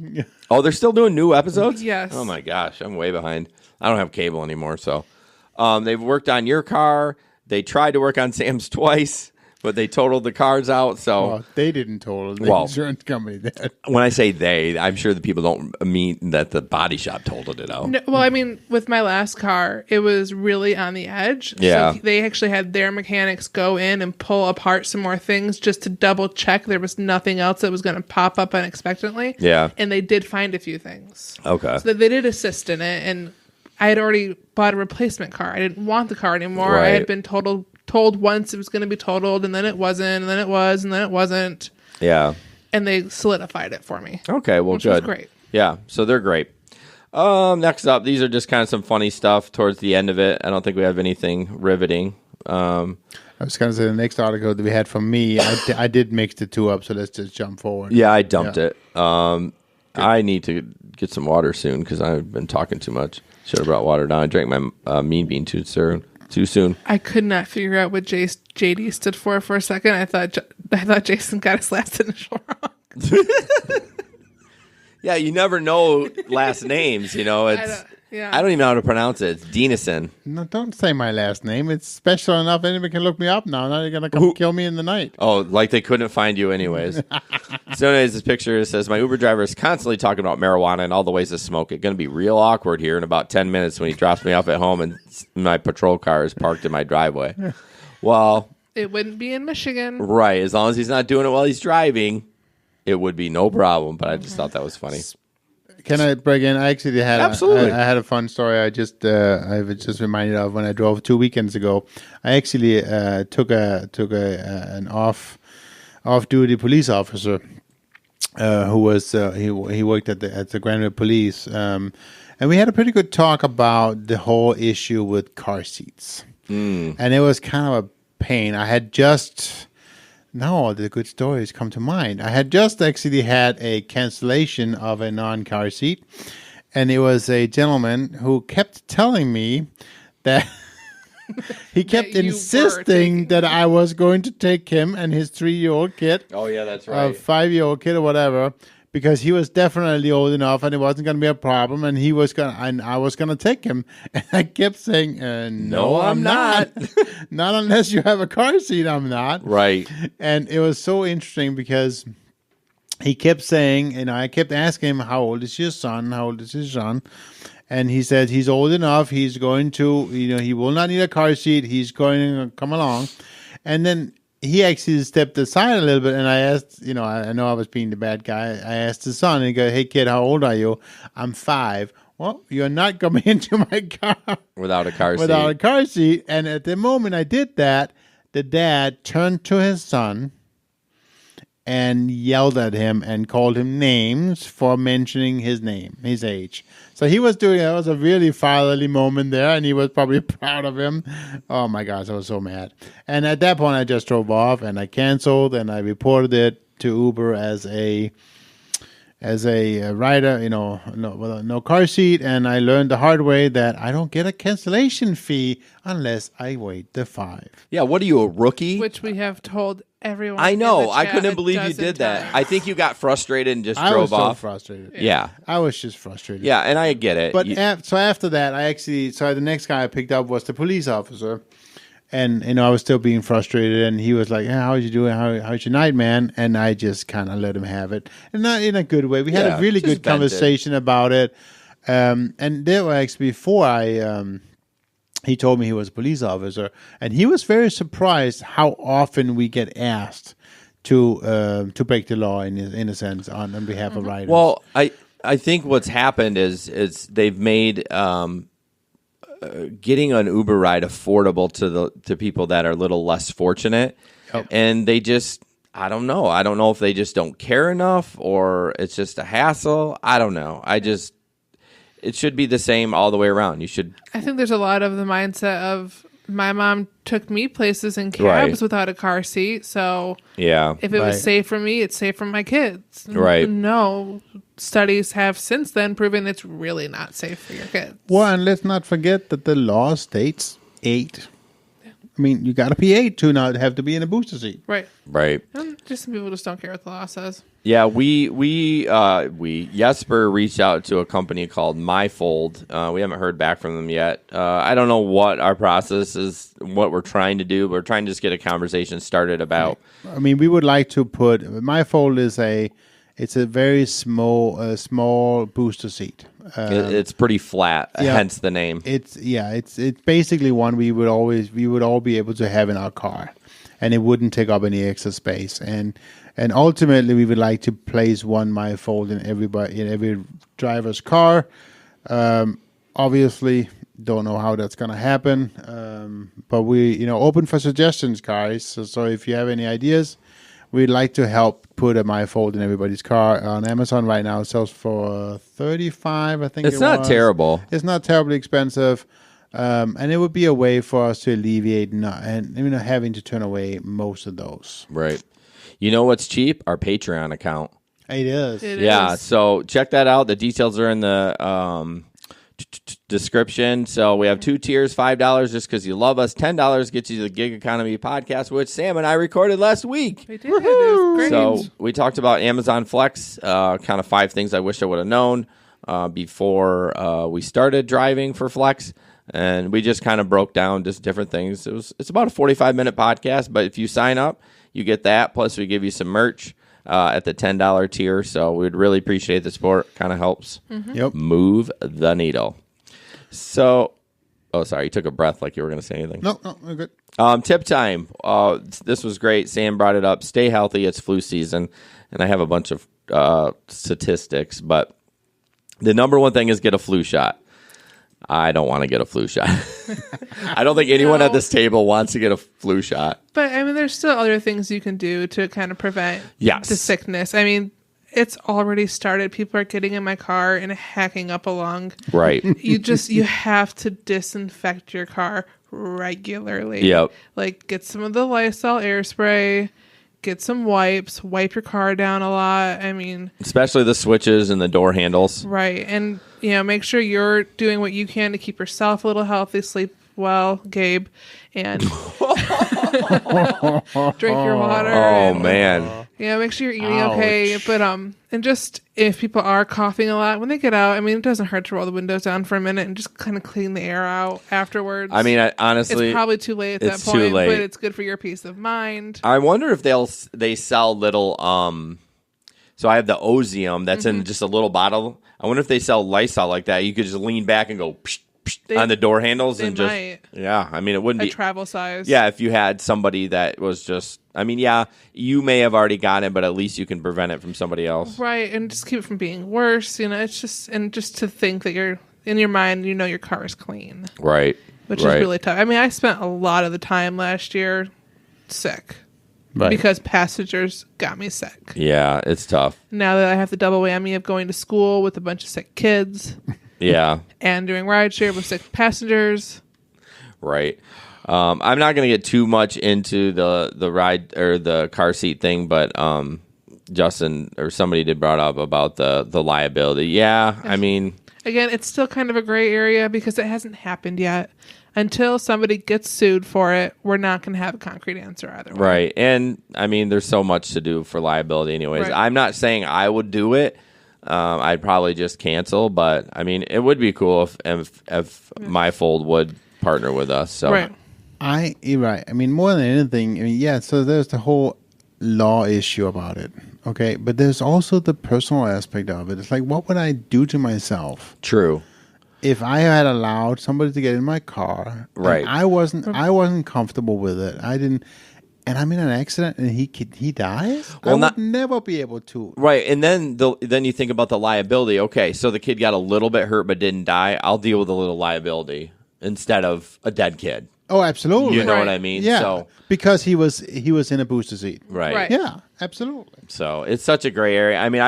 Oh, they're still doing new episodes? Yes. Oh, my gosh. I'm way behind. I don't have cable anymore, so... they've worked on your car. They tried to work on Sam's twice, but they totaled the cars out, so... Well, they didn't total. The insurance company did. When I say they, I'm sure the people don't mean that the body shop totaled it out. No, well, I mean, with my last car, it was really on the edge. Yeah. So they actually had their mechanics go in and pull apart some more things just to double check there was nothing else that was going to pop up unexpectedly. Yeah. And they did find a few things. Okay. So they did assist in it, and I had already bought a replacement car. I didn't want the car anymore. Right. I had been told once it was going to be totaled, and then it wasn't, and then it was, and then it wasn't. Yeah. And they solidified it for me. Okay, well, which good. was great. Yeah, so they're great. Next up, these are just kind of some funny stuff towards the end of it. I don't think we have anything riveting. I was going to say the next article that we had from me, I did mix the two up, so let's just jump forward. Yeah, I dumped it. I need to get some water soon because I've been talking too much. Should have brought water down. I drank my Mean Bean too soon. I could not figure out what JD stood for a second. I thought Jason got his last initial wrong. Yeah, you never know last names. I don't even know how to pronounce it. It's Denison. No, don't say my last name. It's special enough. Anybody can look me up now. Now you're going to come kill me in the night. Oh, like they couldn't find you anyways. So anyways, this picture says, my Uber driver is constantly talking about marijuana and all the ways to smoke it. Going to be real awkward here in about 10 minutes when he drops me off at home and my patrol car is parked in my driveway. Well... It wouldn't be in Michigan. Right. As long as he's not doing it while he's driving, it would be no problem. But I just thought that was funny. Can I break in? I actually had Absolutely. I had a fun story. I was just reminded of when I drove 2 weekends ago. I actually took an off off-duty police officer who was he worked at the Granville Police, and we had a pretty good talk about the whole issue with car seats, and it was kind of a pain. I had just now the good stories come to mind. I had just actually had a cancellation of a non-car seat, and it was a gentleman who kept telling me that. He kept insisting that I was going to take him and his 3-year-old kid. Oh, yeah, that's right. 5-year-old kid or whatever, because he was definitely old enough and it wasn't going to be a problem, and I was going to take him. And I kept saying, no, I'm not. Not unless you have a car seat, I'm not. Right. And it was so interesting because he kept saying, I kept asking him, how old is your son? How old is his son? And he said he's old enough. He's going to, he will not need a car seat. He's going to come along. And then he actually stepped aside a little bit. And I asked, I know I was being the bad guy. I asked his son, and he goes, hey, kid, how old are you? I'm 5. Well, you're not coming into my car without a car seat. Without a car seat. And at the moment I did that, the dad turned to his son and yelled at him and called him names for mentioning his name, his age. So he was that was a really fatherly moment there, and he was probably proud of him. Oh my gosh, I was so mad. And at that point, I just drove off and I canceled and I reported it to Uber as a rider, no car seat. And I learned the hard way that I don't get a cancellation fee unless I wait the 5. Yeah, what are you, a rookie? Which we have told everyone. I know. I couldn't believe you did that. I think you got frustrated and just drove off. I was so frustrated. Yeah. I was just frustrated. Yeah, and I get it. But so after that, the next guy I picked up was the police officer. And, I was still being frustrated. And he was like, hey, how are you doing? How's your night, man? And I just kind of let him have it. And not in a good way. We had a really good conversation about it. And there were actually, before he told me he was a police officer. And he was very surprised how often we get asked to break the law, in a sense, on behalf of riders. Well, I think what's happened is they've made getting an Uber ride affordable to people that are a little less fortunate, and they just, I don't know if they just don't care enough or it's just a hassle. I don't know. It should be the same all the way around. I think there's a lot of the mindset of my mom took me places in cabs without a car seat, so if it was safe for me, it's safe for my kids. Right. No, studies have since then proven it's really not safe for your kids. Well, and let's not forget that the law states 8. I mean, you got to be 8 to not have to be in a booster seat. Right. Right. And just some people just don't care what the law says. Yeah, we Jesper reached out to a company called MyFold. We haven't heard back from them yet. I don't know what our process is, what we're trying to do. We're trying to just get a conversation started about. I mean, we would like to put MyFold is it's a very small booster seat. It's pretty flat, hence the name. It's basically one we would all be able to have in our car, and it wouldn't take up any extra space. And ultimately, we would like to place one MyFold in every driver's car. Obviously, don't know how that's going to happen, but we open for suggestions, guys. So if you have any ideas, we'd like to help put a MyFold in everybody's car. On Amazon right now, it sells for $35, I think. It's not terrible. It's not terribly expensive. And it would be a way for us to alleviate having to turn away most of those. Right. You know what's cheap? Our Patreon account. It is. So check that out. The details are in the description. So we have 2 tiers, $5 just because you love us. $10 gets you the Gig Economy podcast, which Sam and I recorded last week. We did. It was great. So we talked about Amazon Flex, kind of 5 things I wish I would have known before we started driving for Flex. And we just kind of broke down just different things. It's about a 45-minute podcast, but if you sign up, you get that. Plus, we give you some merch at the $10 tier. So we'd really appreciate the support. Kind of helps move the needle. So, sorry, you took a breath like you were going to say anything. No, we're good. Tip time. This was great. Sam brought it up. Stay healthy. It's flu season. And I have a bunch of statistics, but the number one thing is get a flu shot. I don't want to get a flu shot. I don't think anyone at this table wants to get a flu shot. But I mean, there's still other things you can do to kind of prevent the sickness. I mean, it's already started. People are getting in my car and hacking up along. Right. You have to disinfect your car regularly. Yep. Like, get some of the Lysol air spray, get some wipes, wipe your car down a lot. I mean, especially the switches and the door handles. Right. And, make sure you're doing what you can to keep yourself a little healthy, sleep well, Gabe, and drink your water. Oh, man. Make sure you're eating okay. But and just if people are coughing a lot when they get out, I mean, it doesn't hurt to roll the windows down for a minute and just kind of clean the air out afterwards. I mean, honestly, it's probably too late at that point, but it's good for your peace of mind. I wonder if they sell little so I have the Ozium that's in just a little bottle. I wonder if they sell Lysol like that. You could just lean back and go psh, psh, on the door handles and just yeah. I mean, it wouldn't be travel size. Yeah, if you had somebody that was just. I mean, yeah, you may have already gotten it, but at least you can prevent it from somebody else. Right, and just keep it from being worse. It's just to think that you're in your mind, your car is clean. Right. Which is really tough. I mean, I spent a lot of the time last year sick. Right. Because passengers got me sick. Yeah, it's tough. Now that I have the double whammy of going to school with a bunch of sick kids. Yeah. And doing rideshare with sick passengers. Right. I'm not going to get too much into the ride or the car seat thing, but Justin or somebody did brought up about the liability. Yeah, I mean, again, it's still kind of a gray area because it hasn't happened yet. Until somebody gets sued for it, we're not going to have a concrete answer either way. Right, and I mean, there's so much to do for liability, anyways. Right. I'm not saying I would do it. I'd probably just cancel, but I mean, it would be cool if my fold would partner with us. So. Right. You're right. I mean, more than anything, so there's the whole law issue about it, okay? But there's also the personal aspect of it. It's like, what would I do to myself? True. If I had allowed somebody to get in my car, right? I wasn't comfortable with it. I didn't, and I'm in an accident and he dies. Well, I would never be able to. Right, and then you think about the liability. Okay, so the kid got a little bit hurt but didn't die. I'll deal with a little liability instead of a dead kid. Oh, absolutely. You know what I mean? Yeah, so, because he was in a booster seat. Right. Yeah, absolutely. So it's such a gray area. I mean,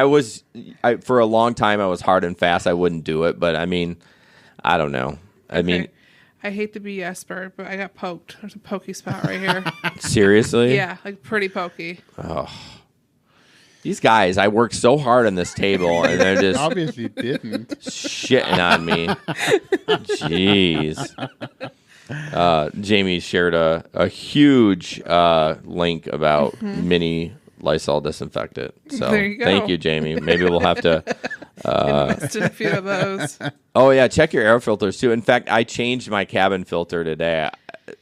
for a long time I was hard and fast. I wouldn't do it, but I mean, I don't know. I mean, I hate to be Jesper, but I got poked. There's a pokey spot right here. Seriously? Yeah, like pretty pokey. Oh. These guys, I worked so hard on this table, and they're just obviously didn't shitting on me. Jeez. Jamie shared a huge link about mini Lysol disinfectant. So thank you, Jamie. Maybe we'll have to missed a few of those. Oh yeah, check your air filters too. In fact, I changed my cabin filter today.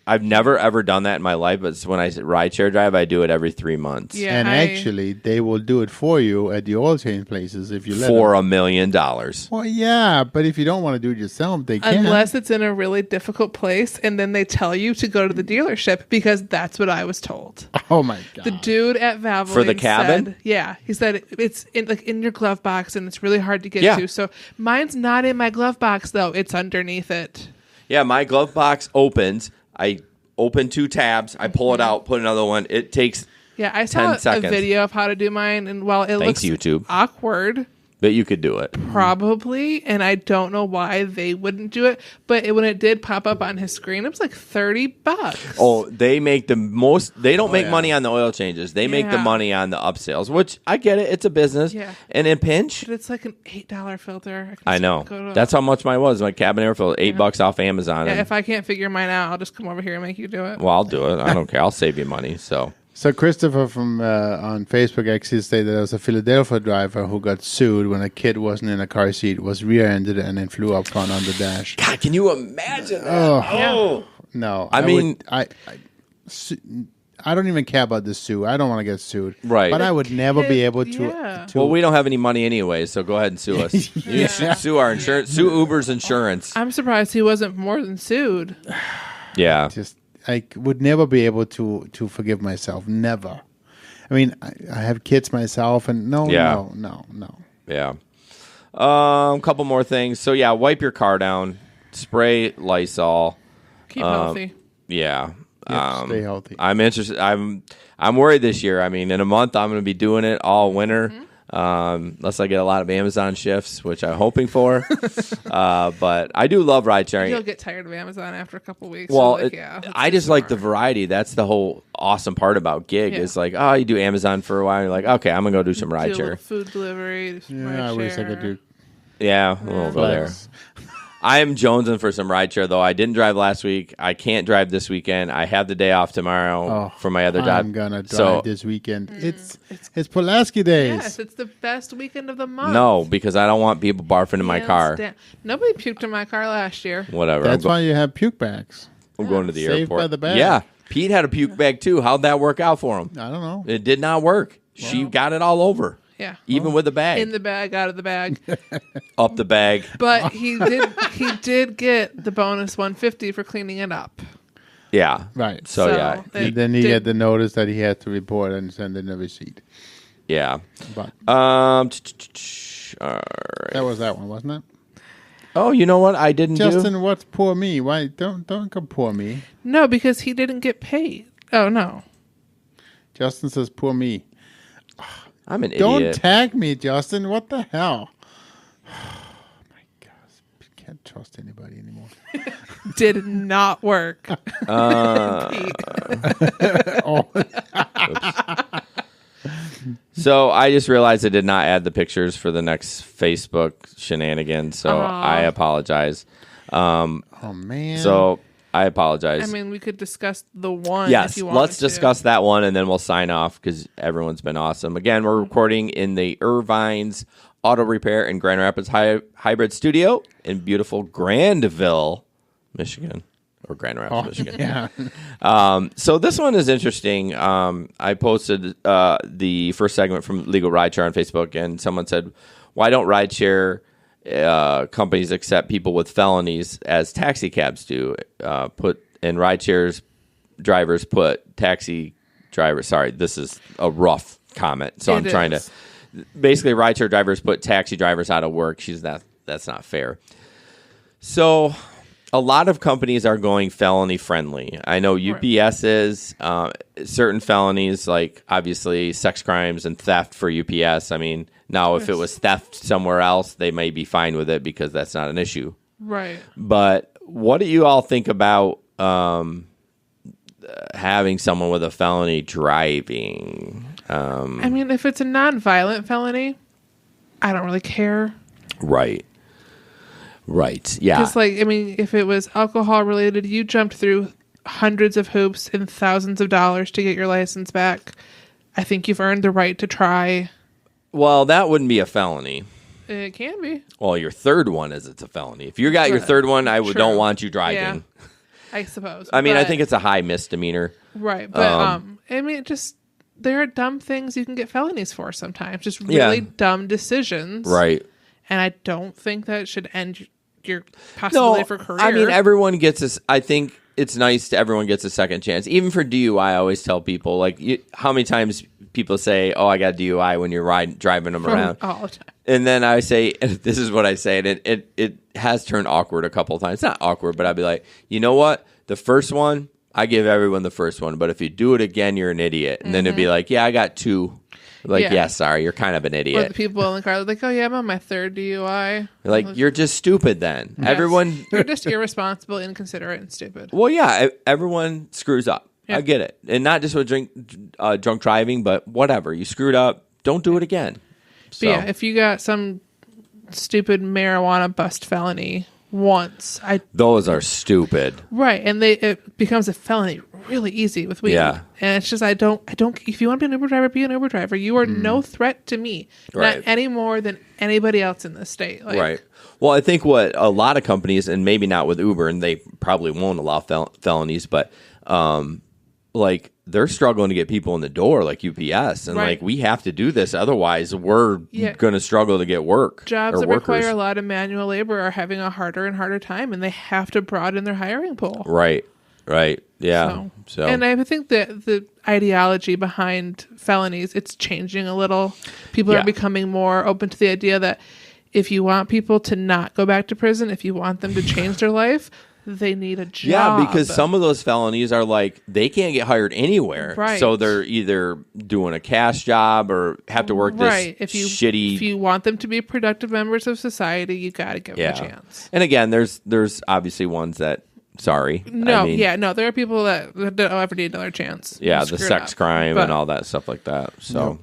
I've never ever done that in my life, but when I rideshare drive, I do it every 3 months. Yeah, and actually, they will do it for you at the oil change places if you let for them. $1 million. Well, yeah, but if you don't want to do it yourself, they can. Unless it's in a really difficult place, and then they tell you to go to the dealership because that's what I was told. Oh my god! The dude at Valvoline for the cabin, he said it's in your glove box and it's really hard to get to. So mine's not in my glove box though; it's underneath it. Yeah, my glove box opens. I open 2 tabs. I pull it out, put another one. It takes I saw 10 seconds. A video of how to do mine, and while it looks YouTube. awkward, but you could do it. Probably, and I don't know why they wouldn't do it, but when it did pop up on his screen, it was like $30. Oh, they make the most. They don't make money on the oil changes. They make the money on the upsells, which I get it. It's a business. Yeah. And in pinch, but it's like an $8 filter. I know. That's how much mine was. My cabin air filter, $8 off Amazon. Yeah, if I can't figure mine out, I'll just come over here and make you do it. Well, I'll do it. I don't care. I'll save you money. So Christopher from on Facebook actually stated there was a Philadelphia driver who got sued when a kid wasn't in a car seat, was rear-ended, and then flew up front on the dash. God, can you imagine that? Oh. No. I mean, I don't even care about the sue. I don't want to get sued. Right. But I would never be able to. Well, we don't have any money anyway, so go ahead and sue us. You sue our insurance. Sue Uber's insurance. I'm surprised he wasn't more than sued. Yeah. I would never be able to forgive myself. Never. I mean, I have kids myself, and no. Yeah. A couple more things. So, wipe your car down. spray Lysol. Keep healthy. Yeah. Stay healthy. I'm interested. I'm worried this year. I mean, in a month, I'm going to be doing it all winter. Unless I get a lot of Amazon shifts, which I'm hoping for. But I do love ride sharing. You'll get tired of Amazon after a couple weeks. Well, like, I just like the variety. That's the whole awesome part about gig is like, oh, you do Amazon for a while. You're like, okay, I'm going to go do some ride share. Food delivery. I wish I could do. Yeah, we'll go there. I am jonesing for some rideshare, though. I didn't drive last week. I can't drive this weekend. I have the day off tomorrow for my other job. I'm going to drive this weekend. It's Pulaski days. Yes, it's the best weekend of the month. No, because I don't want people barfing in my car. Nobody puked in my car last year. Whatever. That's why you have puke bags. I'm going to the Saved airport. by the bag. Yeah. Pete had a puke bag, too. How'd that work out for him? I don't know. It did not work. She got it all over. Yeah. Even with the bag. In the bag, out of the bag. Up the bag. But he did get the bonus $150 for cleaning it up. Yeah. Right. So yeah. And then he had the notice that he had to report and send in a receipt. Yeah. But all right. That was that one, wasn't it? Oh, you know what? I didn't Justin, what's poor me? Why don't go poor me? No, because he didn't get paid. Oh no. Justin says poor me. I'm an Don't idiot. tag me, Justin. What the hell? Oh my gosh. Can't trust anybody anymore. Did not work. So I just realized I did not add the pictures for the next Facebook shenanigans, so I apologize. Oh man. So I apologize. I mean, we could discuss the one. Yes, if you want let's discuss that one, and then we'll sign off because everyone's been awesome. Again, we're recording in the Irvine's Auto Repair and Grand Rapids Hybrid Studio in beautiful Grandville, Michigan, or Grand Rapids, Michigan. Yeah. So this one is interesting. I posted the first segment from Rideshare on Facebook, and someone said, "Why don't rideshare companies accept people with felonies as taxi cabs do? Rideshare's drivers put taxi drivers." Sorry, this is a rough comment, so I'm trying to. Basically, rideshare drivers put taxi drivers out of work. That's not fair. So, a lot of companies are going felony friendly. I know UPS is certain felonies, like obviously sex crimes and theft for UPS. I mean, now if it was theft somewhere else, they may be fine with it because that's not an issue. Right. But what do you all think about having someone with a felony driving? I mean, if it's a non-violent felony, I don't really care. Right. Yeah. Because, I mean, if it was alcohol related, you jumped through hundreds of hoops and thousands of dollars to get your license back. I think you've earned the right to try. Well, that wouldn't be a felony. It can be. Well, your third one it's a felony. If you got your third one, don't want you driving. Yeah, I suppose. I mean, I think it's a high misdemeanor. Right. But, I mean, there are dumb things you can get felonies for sometimes. Just really dumb decisions. Right. And I don't think that should end your possibility for career. I mean, everyone gets this. I think it's nice everyone gets a second chance. Even for DUI, I always tell people, how many times people say, "Oh, I got DUI," when you're driving them around. All the time. And then I say, this is what I say, and it has turned awkward a couple of times. It's not awkward, but I'd be like, you know what? The first one, I give everyone the first one, but if you do it again, you're an idiot. And then it'd be like, yeah, I got two. Sorry, you're kind of an idiot. Or the people in the car are like, "Oh yeah, I'm on my third DUI." You're just stupid then. Yes. Everyone... You're just irresponsible, inconsiderate, and stupid. Well, yeah, everyone screws up. Yeah. I get it. And not just with drunk driving, but whatever. You screwed up. Don't do it again. So. But yeah, if you got some stupid marijuana bust felony once, those are stupid. Right, and it becomes a felony really easy with weed. Yeah. And it's just I don't if you want to be an Uber driver, be an Uber driver. You are no threat to me. Right. Not any more than anybody else in this state. Right. Well, I think what a lot of companies, and maybe not with Uber, and they probably won't allow felonies, but they're struggling to get people in the door, like UPS, and we have to do this, otherwise we're going to struggle to get work. Jobs that require a lot of manual labor are having a harder and harder time, and they have to broaden their hiring pool. Right. Yeah. So. And I think that the ideology behind felonies, it's changing a little. People are becoming more open to the idea that if you want people to not go back to prison, if you want them to change their life, they need a job. Yeah, because some of those felonies are like, they can't get hired anywhere. Right. So they're either doing a cash job or have to work this shitty... If you want them to be productive members of society, you got to give them a chance. And again, there's obviously ones that, sorry. No, there are people that don't ever need another chance. Yeah, the sex crime and all that stuff like that. So,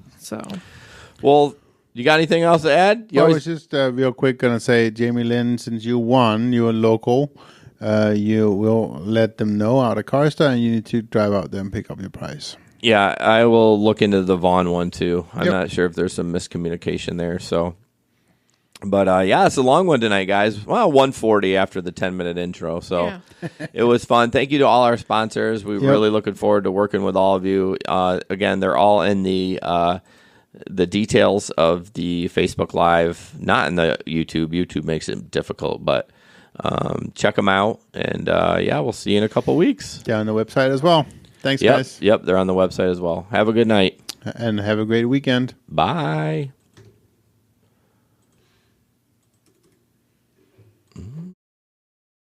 well... You got anything else to add? I was just real quick going to say, Jamie Lynn, since you won, you're local, you will let them know out of CarStar, and you need to drive out there and pick up your prize. Yeah, I will look into the Vaughn one too. I'm not sure if there's some miscommunication there. So, but it's a long one tonight, guys. Well, 140 after the 10-minute intro. So it was fun. Thank you to all our sponsors. We're really looking forward to working with all of you. Again, they're all in the details of the Facebook Live, not in the YouTube. YouTube makes it difficult, but check them out. And we'll see you in a couple weeks. Yeah, on the website as well. Thanks, guys. Yep, they're on the website as well. Have a good night. And have a great weekend. Bye.